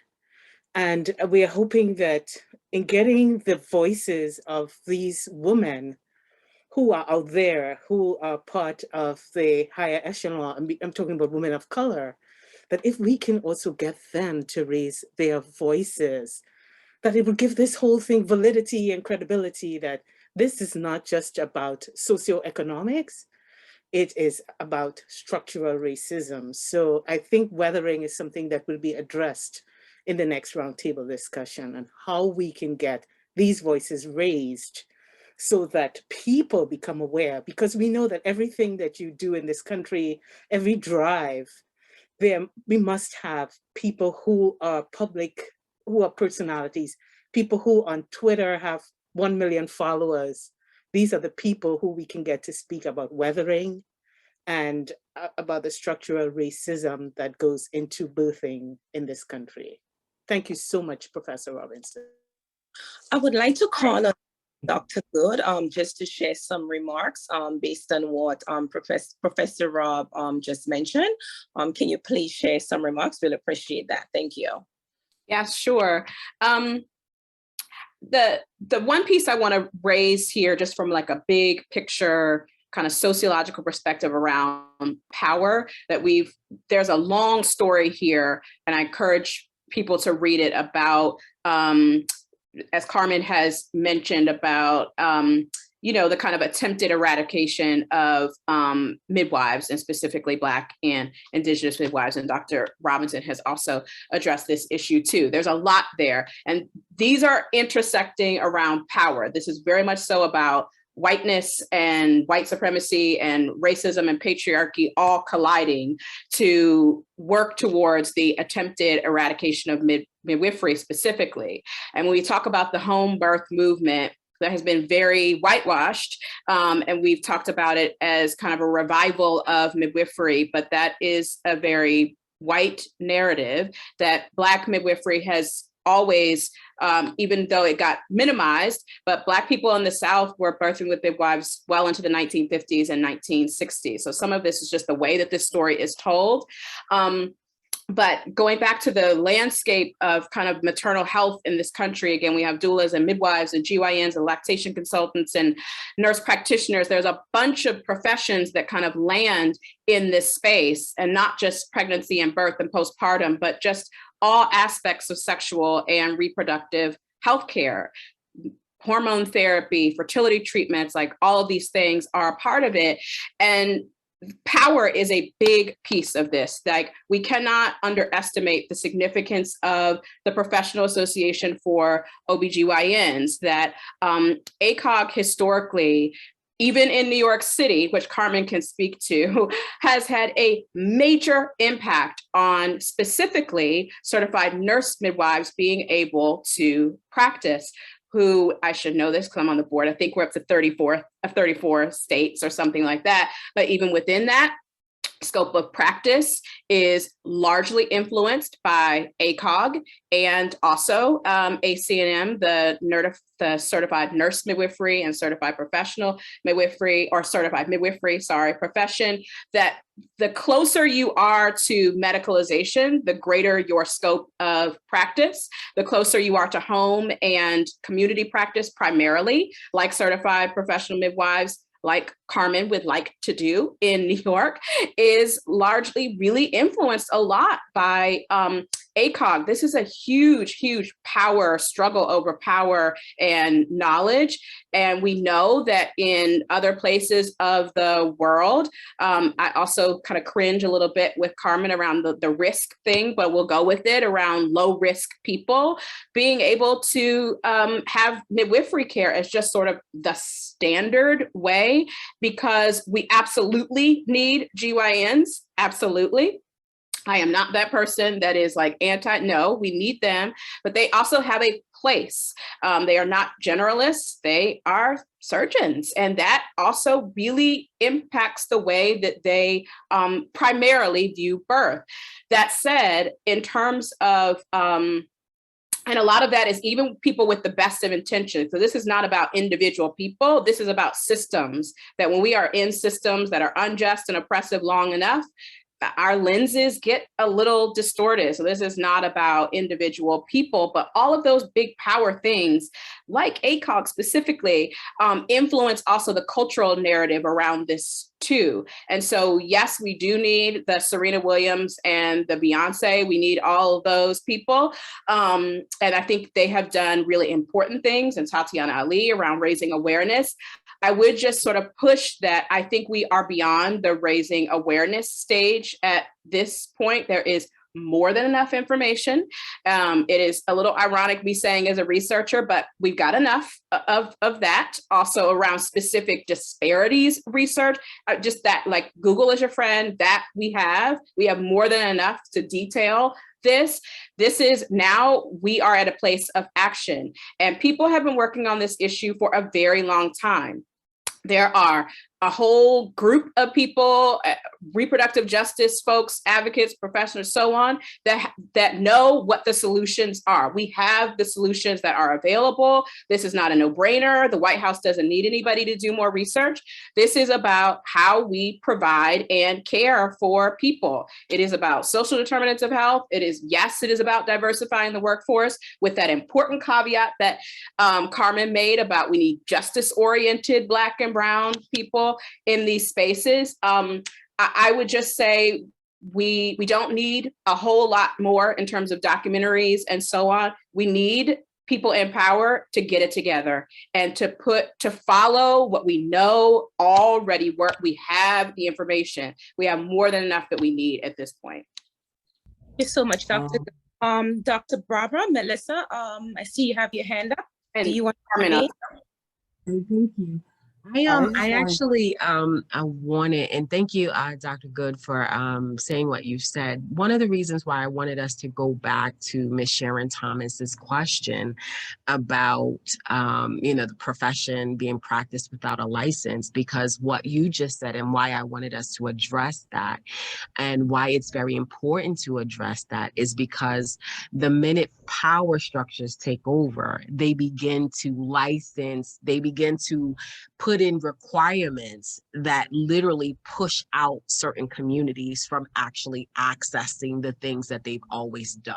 And we are hoping that in getting the voices of these women who are out there, who are part of the higher echelon, I'm talking about women of color, that if we can also get them to raise their voices, that it will give this whole thing validity and credibility, that this is not just about socioeconomics, it is about structural racism. So I think weathering is something that will be addressed in the next roundtable discussion, and how we can get these voices raised so that people become aware, because we know that everything that you do in this country, every drive, we must have people who are public, who are personalities, people who on Twitter have 1 million followers. These are the people who we can get to speak about weathering and about the structural racism that goes into birthing in this country. Thank you so much, Professor Robinson. I would like to call on Dr. Goode just to share some remarks based on what Professor Rob just mentioned. Can you please share some remarks? We'll appreciate that. Thank you. Yeah, sure. The one piece I want to raise here, just from like a big picture kind of sociological perspective around power, that there's a long story here, and I encourage people to read it about, as Carmen has mentioned, about the kind of attempted eradication of midwives, and specifically Black and Indigenous midwives. And Dr. Robinson has also addressed this issue too. There's a lot there. And these are intersecting around power. This is very much so about whiteness and white supremacy and racism and patriarchy all colliding to work towards the attempted eradication of midwifery specifically. And when we talk about the home birth movement, that has been very whitewashed, and we've talked about it as kind of a revival of midwifery, but that is a very white narrative that Black midwifery has always, even though it got minimized, but Black people in the South were birthing with midwives well into the 1950s and 1960s. So some of this is just the way that this story is told. But going back to the landscape of kind of maternal health in this country, again, we have doulas and midwives and GYNs and lactation consultants and nurse practitioners. There's a bunch of professions that kind of land in this space, and not just pregnancy and birth and postpartum, but just all aspects of sexual and reproductive healthcare. Hormone therapy, fertility treatments, like all of these things are a part of it. And power is a big piece of this. Like, we cannot underestimate the significance of the Professional Association for OBGYNs, that ACOG historically, even in New York City, which Carmen can speak to, has had a major impact on specifically certified nurse midwives being able to practice, who, I should know this because I'm on the board, I think we're up to 34 states or something like that. But even within that, scope of practice is largely influenced by ACOG and also ACNM, the certified nurse midwifery and certified professional midwifery, or certified midwifery, profession, that the closer you are to medicalization, the greater your scope of practice, the closer you are to home and community practice primarily, like certified professional midwives, like Carmen would like to do in New York, is largely really influenced a lot by ACOG. This is a huge, huge power struggle over power and knowledge. And we know that in other places of the world, I also kind of cringe a little bit with Carmen around the risk thing, but we'll go with it, around low risk people being able to have midwifery care as just sort of the standard way, because we absolutely need GYNs, absolutely. I am not that person that is like no, we need them, but they also have a place. They are not generalists, they are surgeons. And that also really impacts the way that they primarily view birth. That said, in terms of, and a lot of that is even people with the best of intentions. So this is not about individual people. This is about systems, that when we are in systems that are unjust and oppressive long enough, our lenses get a little distorted. So this is not about individual people, but all of those big power things, like ACOG specifically, influence also the cultural narrative around this too. And so, yes, we do need the Serena Williams and the Beyonce. We need all of those people. And I think they have done really important things, and Tatiana Ali around raising awareness. I would just sort of push that I think we are beyond the raising awareness stage at this point. There is more than enough information. It is a little ironic me saying as a researcher, but we've got enough of that. Also around specific disparities research, just that, like, Google is your friend, that we have more than enough to detail this. This is now, we are at a place of action, and people have been working on this issue for a very long time. There are a whole group of people, reproductive justice folks, advocates, professionals, so on, that know what the solutions are. We have the solutions that are available. This is not a no-brainer. The White House doesn't need anybody to do more research. This is about how we provide and care for people. It is about social determinants of health. It is about diversifying the workforce, with that important caveat that Carmen made about we need justice-oriented Black and brown people in these spaces. I would just say we don't need a whole lot more in terms of documentaries and so on. We need people in power to get it together and to follow what we know already work. We have the information. We have more than enough that we need at this point. Thank you so much, Dr. Dr. Barbara, Melissa, I see you have your hand up. Do you want to Thank you. I actually I wanted, and thank you, Dr. Good, for saying what you said. One of the reasons why I wanted us to go back to Miss Sharon Thomas's question about the profession being practiced without a license, because what you just said and why I wanted us to address that and why it's very important to address that is because the minute power structures take over, they begin to license, they begin to put in requirements that literally push out certain communities from actually accessing the things that they've always done.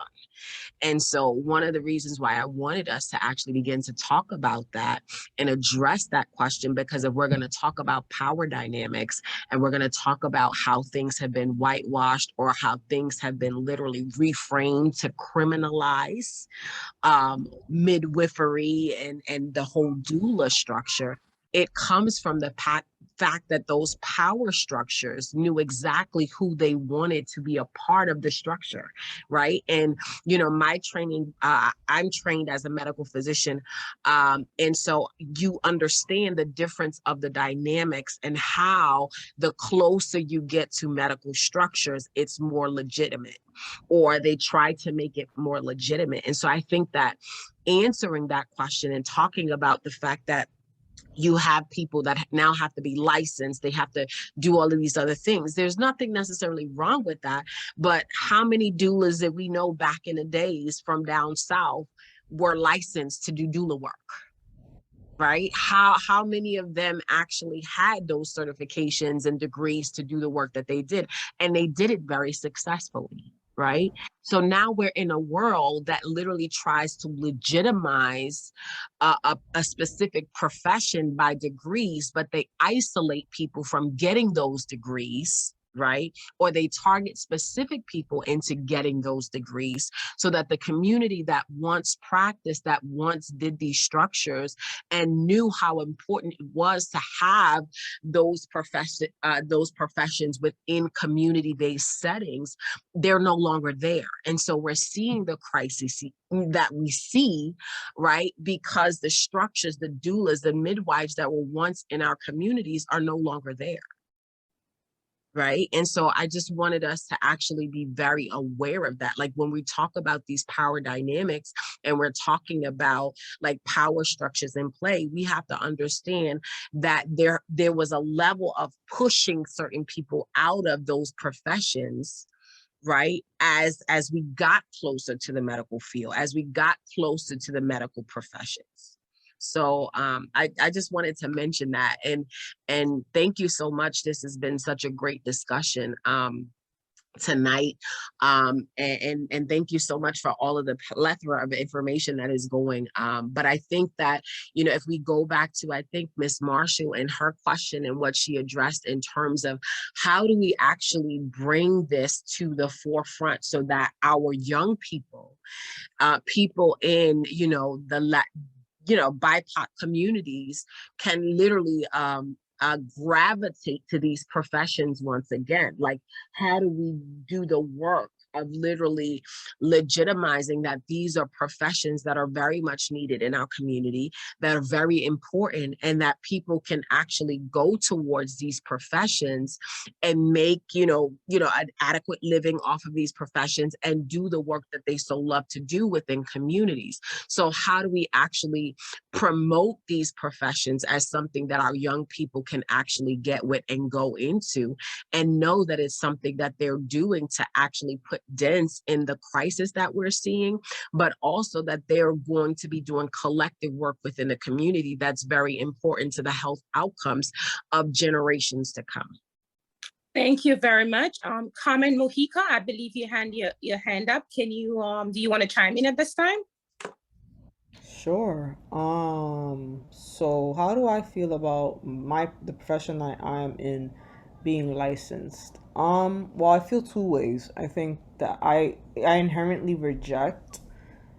And so one of the reasons why I wanted us to actually begin to talk about that and address that question, because if we're going to talk about power dynamics and we're going to talk about how things have been whitewashed or how things have been literally reframed to criminalize midwifery and the whole doula structure, it comes from the fact that those power structures knew exactly who they wanted to be a part of the structure, right? And, my training, I'm trained as a medical physician. And so you understand the difference of the dynamics and how the closer you get to medical structures, it's more legitimate, or they try to make it more legitimate. And so I think that answering that question and talking about the fact that you have people that now have to be licensed, they have to do all of these other things. There's nothing necessarily wrong with that, but how many doulas that we know back in the days from down south were licensed to do doula work? Right? How many of them actually had those certifications and degrees to do the work that they did? And they did it very successfully, right? So now we're in a world that literally tries to legitimize a specific profession by degrees, but they isolate people from getting those degrees, right? Or they target specific people into getting those degrees so that the community that once practiced, that once did these structures and knew how important it was to have those professions within community-based settings, they're no longer there. And so we're seeing the crisis that we see, right? Because the structures, the doulas, the midwives that were once in our communities are no longer there. Right. And so I just wanted us to actually be very aware of that. Like when we talk about these power dynamics and we're talking about like power structures in play, we have to understand that there was a level of pushing certain people out of those professions, right? As we got closer to the medical field, as we got closer to the medical professions. So I just wanted to mention that, and thank you so much. This has been such a great discussion tonight, and thank you so much for all of the plethora of information that is going. But I think that if we go back to I think Miss Marshall and her question and what she addressed in terms of how do we actually bring this to the forefront so that our young people, people in BIPOC communities can literally gravitate to these professions once again. Like, how do we do the work of literally legitimizing that these are professions that are very much needed in our community, that are very important, and that people can actually go towards these professions and make, an adequate living off of these professions and do the work that they so love to do within communities. So how do we actually promote these professions as something that our young people can actually get with and go into and know that it's something that they're doing to actually put dents in the crisis that we're seeing, but also that they're going to be doing collective work within the community that's very important to the health outcomes of generations to come. Thank you very much. Carmen, Mojica, I believe you had your hand up. Can you, do you want to chime in at this time? Sure. So how do I feel about the profession that I'm in being licensed? Well, I feel two ways. I think that I inherently reject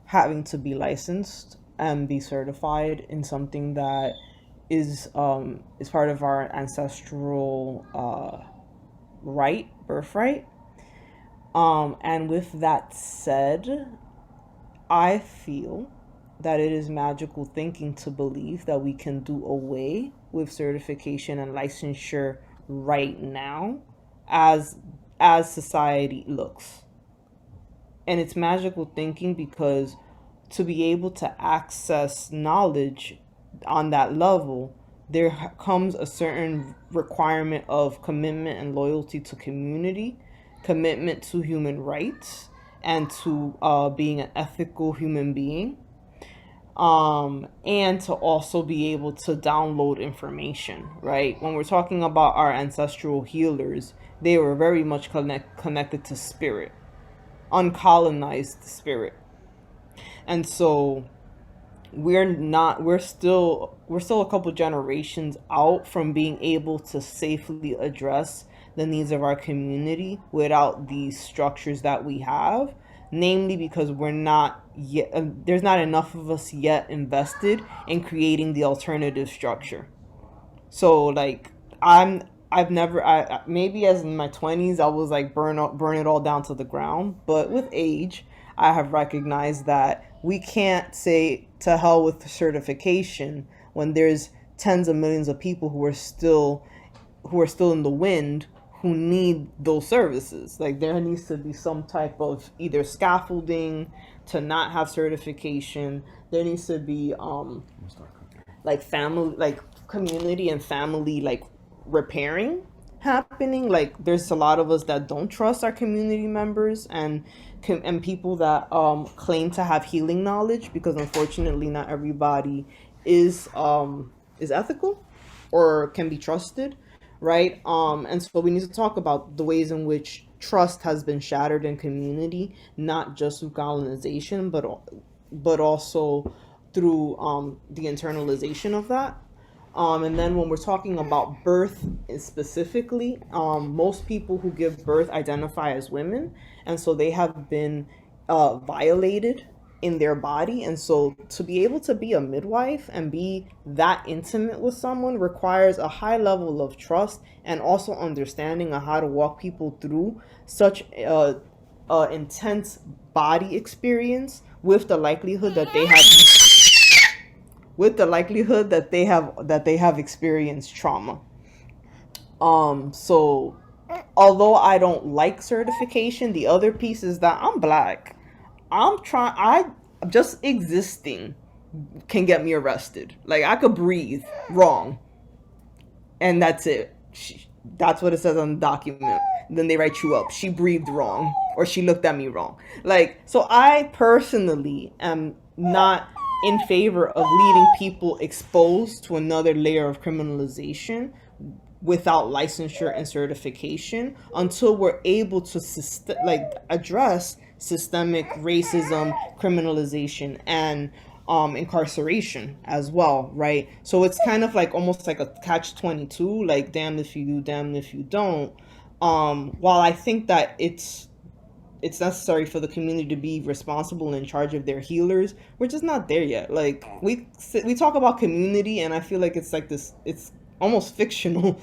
having to be licensed and be certified in something that is part of our ancestral birthright. And with that said, I feel that it is magical thinking to believe that we can do away with certification and licensure right now as society looks. And it's magical thinking because to be able to access knowledge on that level, there comes a certain requirement of commitment and loyalty to community, commitment to human rights, and to being an ethical human being, and to also be able to download information, right? When we're talking about our ancestral healers, they were very much connected to spirit, uncolonized spirit. And so we're still a couple generations out from being able to safely address the needs of our community without these structures that we have, namely because we're not yet, there's not enough of us yet invested in creating the alternative structure. So like I've never, maybe as in my 20s I was like burn it all down to the ground, but with age I have recognized that we can't say to hell with certification when there's tens of millions of people who are still in the wind who need those services. Like there needs to be some type of either scaffolding to not have certification. There needs to be like family, like community and family like repairing happening. Like there's a lot of us that don't trust our community members and people that claim to have healing knowledge, because unfortunately not everybody is ethical or can be trusted, right? And so we need to talk about the ways in which trust has been shattered in community, not just through colonization, but also through the internalization of that. And then when we're talking about birth specifically, most people who give birth identify as women, and so they have been violated in their body. And so to be able to be a midwife and be that intimate with someone requires a high level of trust and also understanding of how to walk people through such intense body experience with the likelihood that they have experienced trauma. So although I don't like certification, the other piece is that I'm Black. Just existing can get me arrested. Like I could breathe wrong and that's it. That's what it says on the document. Then they write you up. She breathed wrong or she looked at me wrong. Like, so I personally am not in favor of leaving people exposed to another layer of criminalization without licensure and certification until we're able to address systemic racism, criminalization, and incarceration as well, right? So it's kind of like almost like a catch-22, like damned if you do, damned if you don't. While I think that it's necessary for the community to be responsible and in charge of their healers, we're just not there yet. Like we talk about community and I feel like it's like this, it's almost fictional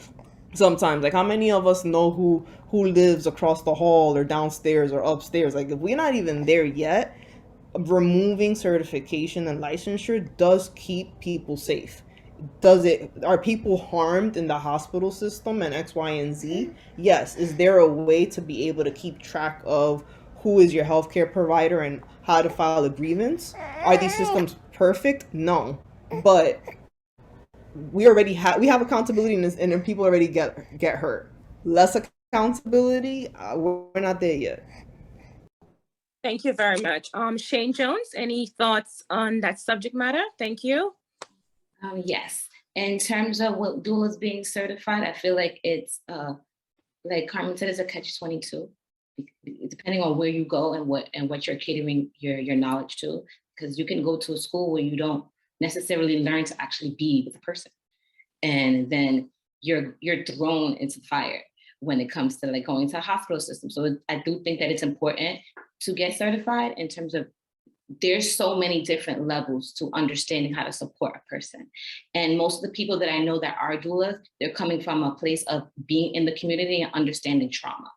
sometimes. Like how many of us know who lives across the hall or downstairs or upstairs? Like if we're not even there yet, removing certification and licensure does keep people safe. Are people harmed in the hospital system and X, Y, and Z? Yes. Is there a way to be able to keep track of who is your healthcare provider and how to file a grievance? Are these systems perfect? No. But we have accountability in this, and then people already get hurt. Less accountability, we're not there yet. Thank you very much. Shane Jones, any thoughts on that subject matter? Thank you. Yes. In terms of what doulas being certified, I feel like it's, like Carmen said, it's a catch-22, depending on where you go and what you're catering your knowledge to, because you can go to a school where you don't necessarily learn to actually be with a person, and then you're thrown into the fire when it comes to like going to a hospital system. So I do think that it's important to get certified in terms of there's so many different levels to understanding how to support a person. And most of the people that I know that are doulas, they're coming from a place of being in the community and understanding trauma.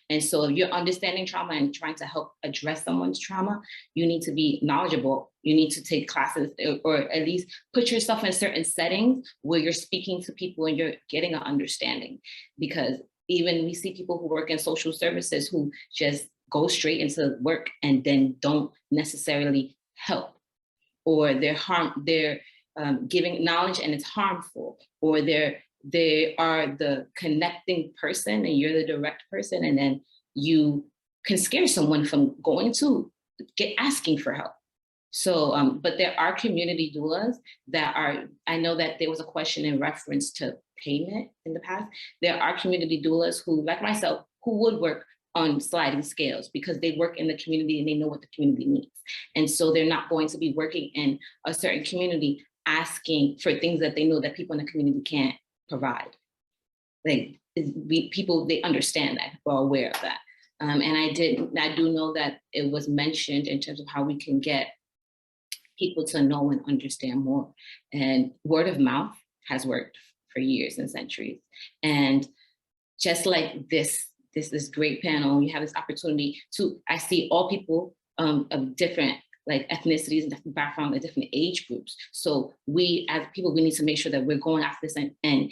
And so if you're understanding trauma and trying to help address someone's trauma, you need to be knowledgeable. You need to take classes, or at least put yourself in certain settings where you're speaking to people and you're getting an understanding. Because even we see people who work in social services who just go straight into work and then don't necessarily help, or they're giving knowledge and it's harmful, or they are the connecting person and you're the direct person, and then you can scare someone from going to asking for help. So, but there are community doulas that are, I know that there was a question in reference to payment in the past. There are community doulas who, like myself, who would work on sliding scales because they work in the community and they know what the community needs. And so they're not going to be working in a certain community asking for things that they know that people in the community can't provide. Like people, they understand that or are aware of that. And I do know that it was mentioned in terms of how we can get people to know and understand more. And word of mouth has worked for years and centuries. And just like this great panel, we have this opportunity to, I see all people of different like ethnicities and different backgrounds and different age groups. So we as people, we need to make sure that we're going after this and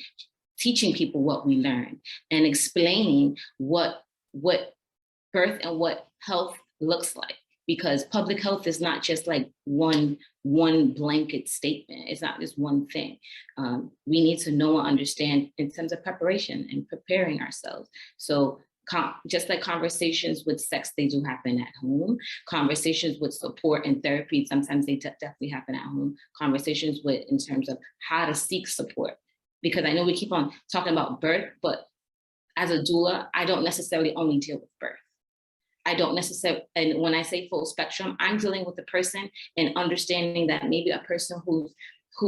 teaching people what we learn and explaining what birth and what health looks like. Because public health is not just like one blanket statement. It's not just one thing. We need to know and understand in terms of preparation and preparing ourselves. So just like conversations with sex, they do happen at home. Conversations with support and therapy, sometimes they definitely happen at home. Conversations in terms of how to seek support. Because I know we keep on talking about birth, but as a doula, I don't necessarily only deal with birth. I don't necessarily, and when I say full spectrum, I'm dealing with the person and understanding that maybe a person who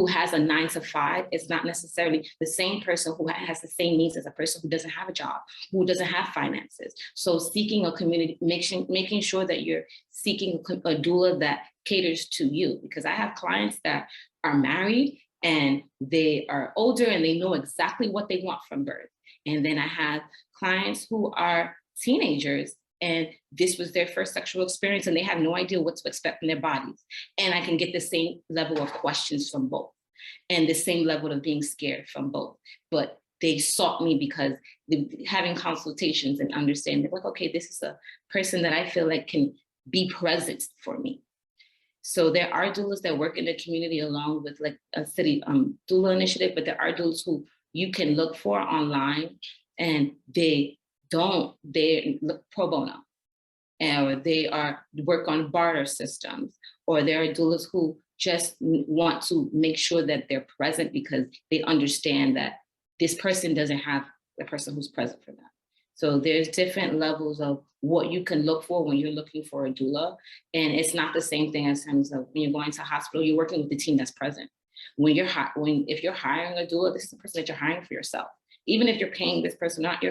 has a 9 to 5 is not necessarily the same person who has the same needs as a person who doesn't have a job, who doesn't have finances. So seeking a community, making sure that you're seeking a doula that caters to you, because I have clients that are married and they are older and they know exactly what they want from birth. And then I have clients who are teenagers and this was their first sexual experience and they have no idea what to expect from their bodies. And I can get the same level of questions from both and the same level of being scared from both. But they sought me because having consultations and understanding, like, okay, this is a person that I feel like can be present for me. So there are doulas that work in the community along with like a city doula initiative, but there are doulas who you can look for online and they look pro bono, or they work on barter systems, or there are doulas who just want to make sure that they're present because they understand that this person doesn't have the person who's present for them. So there's different levels of what you can look for when you're looking for a doula. And it's not the same thing as terms of when you're going to a hospital, you're working with the team that's present. If you're hiring a doula, this is the person that you're hiring for yourself. Even if you're paying this person out,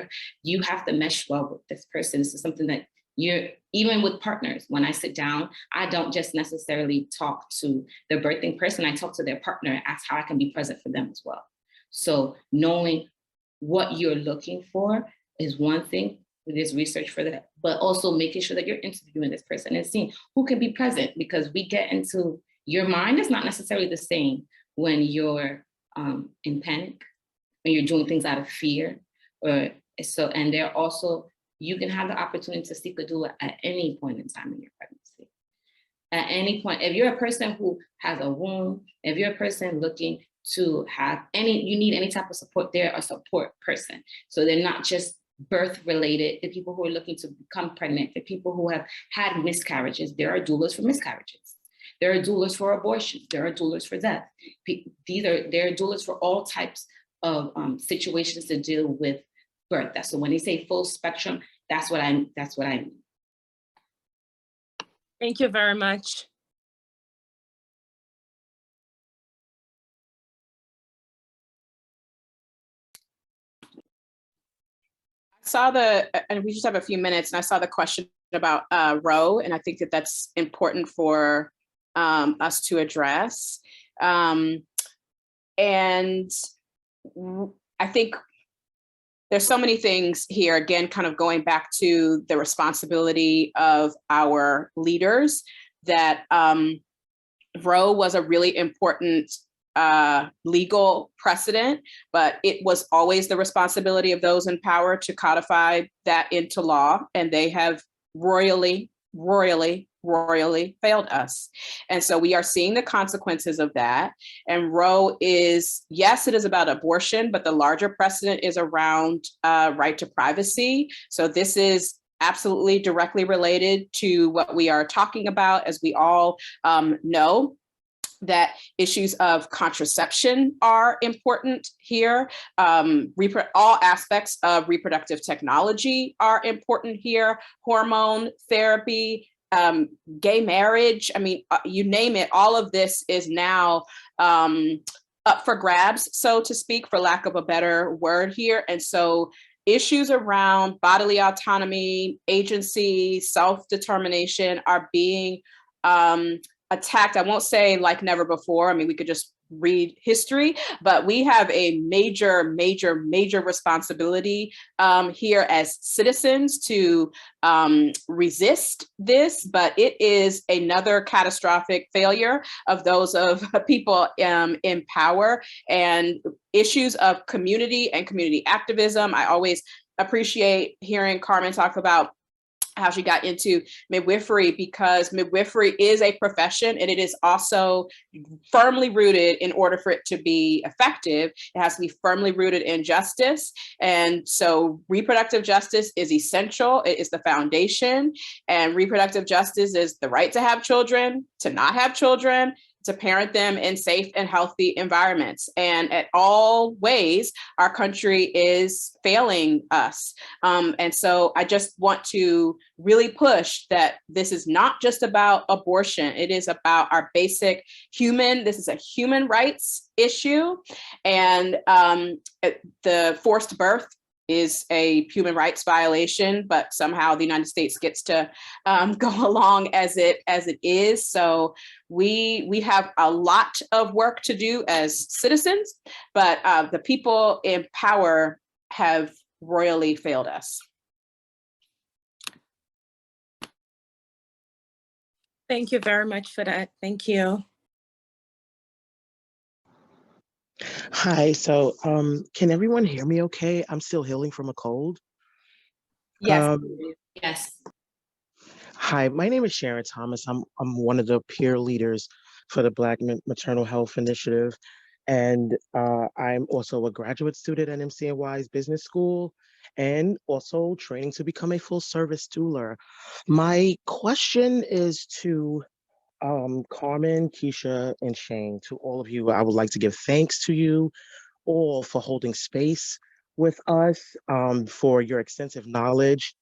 you have to mesh well with this person. This is something that even with partners, when I sit down, I don't just necessarily talk to the birthing person, I talk to their partner and ask how I can be present for them as well. So knowing what you're looking for is one thing, there's research for that, but also making sure that you're interviewing this person and seeing who can be present, because we get into, your mind is not necessarily the same when you're in panic, when you're doing things out of fear, and there also, you can have the opportunity to seek a doula at any point in time in your pregnancy. At any point, if you're a person who has a womb, if you're a person looking to have you need any type of support, they're a support person. So they're not just birth related, the people who are looking to become pregnant, the people who have had miscarriages, there are doulas for miscarriages. There are doulas for abortions. There are doulas for death. There are doulas for all types of situations to deal with birth. So when they say full spectrum, that's what I mean. Thank you very much. And we just have a few minutes, and I saw the question about Roe, and I think that that's important for us to address. And I think there's so many things here, again, kind of going back to the responsibility of our leaders, that Roe was a really important legal precedent, but it was always the responsibility of those in power to codify that into law, and they have royally failed us. And so we are seeing the consequences of that. And Roe is, yes, it is about abortion, but the larger precedent is around right to privacy. So this is absolutely directly related to what we are talking about, as we all know. That issues of contraception are important here. All aspects of reproductive technology are important here. Hormone therapy, gay marriage, I mean, you name it, all of this is now up for grabs, so to speak, for lack of a better word here. And so issues around bodily autonomy, agency, self-determination are being attacked. I won't say like never before. I mean, we could just read history, but we have a major responsibility here as citizens to resist this, but it is another catastrophic failure of those of people in power. And issues of community and community activism. I always appreciate hearing Carmen talk about how she got into midwifery, because midwifery is a profession and it is also firmly rooted, in order for it to be effective, it has to be firmly rooted in justice. And so reproductive justice is essential. It is the foundation, and reproductive justice is the right to have children, to not have children, to parent them in safe and healthy environments. And at all ways, our country is failing us. And so I just want to really push that this is not just about abortion. It is about our basic this is a human rights issue. And the forced birth is a human rights violation, but somehow the United States gets to go along as it is. So we have a lot of work to do as citizens, but the people in power have royally failed us. Thank you very much for that. Thank you. Hi, so can everyone hear me okay? I'm still healing from a cold. Yes. Um, Yes. Hi, my name is Sharon Thomas. I'm one of the peer leaders for the Black Maternal Health Initiative, and I'm also a graduate student at MCNY's business school, and also training to become a full service doula. My question is to Carmen, Keisha, and Shane. To all of you, I would like to give thanks to you all for holding space with us, for your extensive knowledge.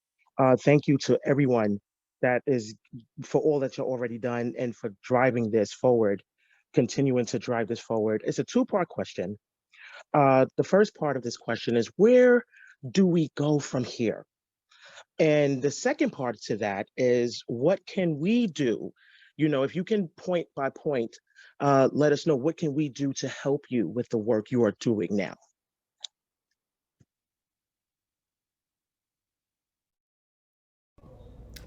Thank you to everyone that is for all that you're already done and for driving this forward, continuing to drive this forward. It's a two-part question. The first part of this question is, where do we go from here? And the second part to that is, what can we do? You know, if you can point by point, let us know, what can we do to help you with the work you are doing now?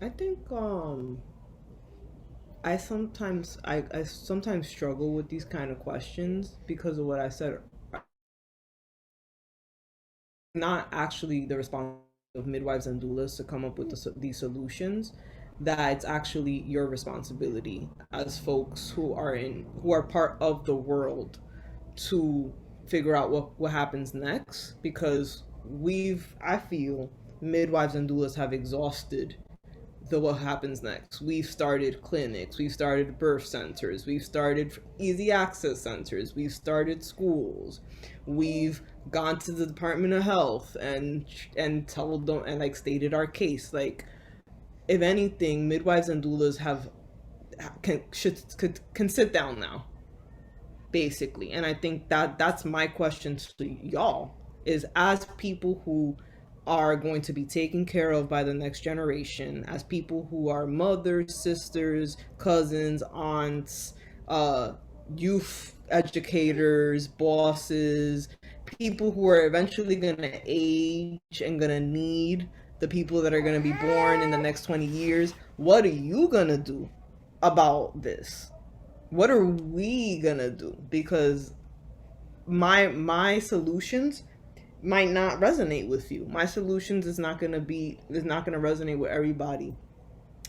I think I sometimes struggle with these kind of questions because of what I said. Not actually the responsibility of midwives and doulas to come up with these solutions. That it's actually your responsibility as folks who are part of the world to figure out what happens next, because I feel midwives and doulas have exhausted what happens next. We've started clinics, we've started birth centers, we've started easy access centers, we've started schools, we've gone to the Department of Health and told them and like stated our case. Like, if anything, midwives and doulas can sit down now, basically. And I think that's my question to y'all, is as people who are going to be taken care of by the next generation, as people who are mothers, sisters, cousins, aunts, youth educators, bosses, people who are eventually going to age and going to need the people that are going to be born in the next 20 years. What are you going to do about this? What are we going to do? Because my solutions might not resonate with you. My solutions is not going to resonate with everybody.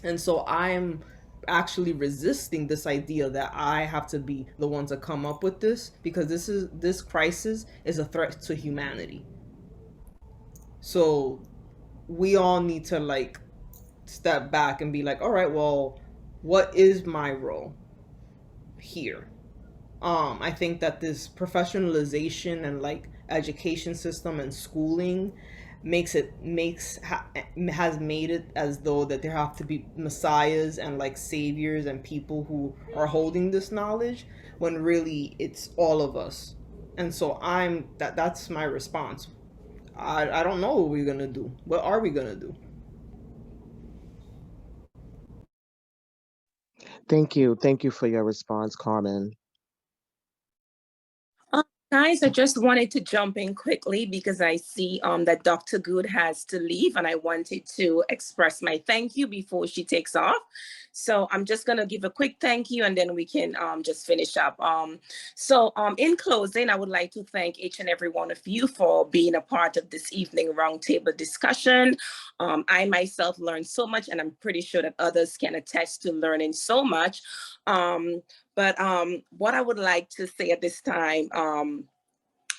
And so I'm actually resisting this idea that I have to be the one to come up with this, because this crisis is a threat to humanity. So we all need to like step back and be like, all right, well, what is my role here? I think that this professionalization and like education system and schooling has made it as though that there have to be messiahs and like saviors and people who are holding this knowledge, when really it's all of us. And so that's my response. I don't know what we're gonna do. What are we gonna do? Thank you. Thank you for your response, Carmen. Guys, I just wanted to jump in quickly because I see that Dr. Goode has to leave, and I wanted to express my thank you before she takes off. So I'm just going to give a quick thank you, and then we can just finish up. In closing, I would like to thank each and every one of you for being a part of this evening roundtable discussion. I myself learned so much, and I'm pretty sure that others can attest to learning so much. But what I would like to say at this time,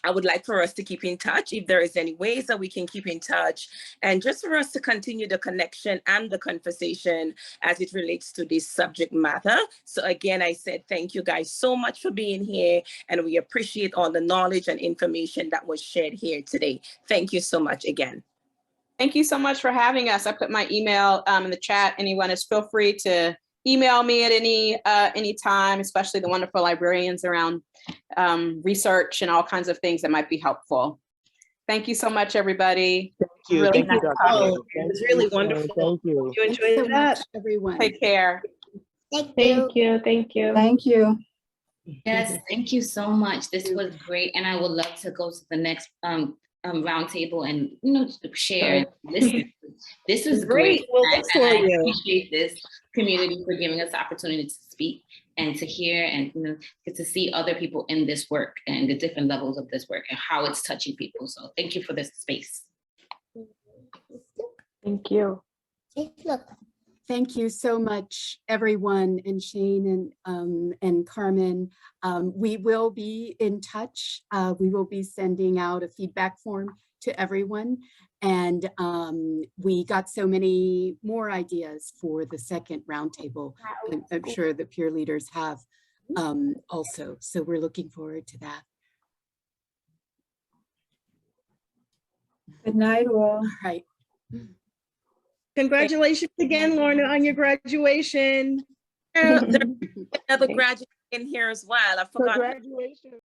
I would like for us to keep in touch if there is any ways that we can keep in touch, and just for us to continue the connection and the conversation as it relates to this subject matter. So again, I said thank you guys so much for being here, and we appreciate all the knowledge and information that was shared here today. Thank you so much again. Thank you so much for having us. I put my email in the chat. Anyone is feel free to email me at any time, especially the wonderful librarians around research and all kinds of things that might be helpful. Thank you so much, everybody. Thank you. Really Thank you, Dr. nice. It was really wonderful. Thank you. You enjoyed so that? much, everyone. Take care. Thank you. Thank you. Thank you. Yes, thank you so much. This was great, and I would love to go to the next roundtable and share. This is great. We'll look for I you. appreciate this community for giving us the opportunity to speak and to hear and get to see other people in this work and the different levels of this work and how it's touching people. So thank you for this space. Thank you. Thank you so much, everyone, and Shane and Carmen. We will be in touch. We will be sending out a feedback form to everyone. And we got so many more ideas for the second roundtable. I'm sure the peer leaders have also. So we're looking forward to that. Good night, all. All right. Congratulations again, Lorna, on your graduation. There's another graduate in here as well. I forgot. Congratulations.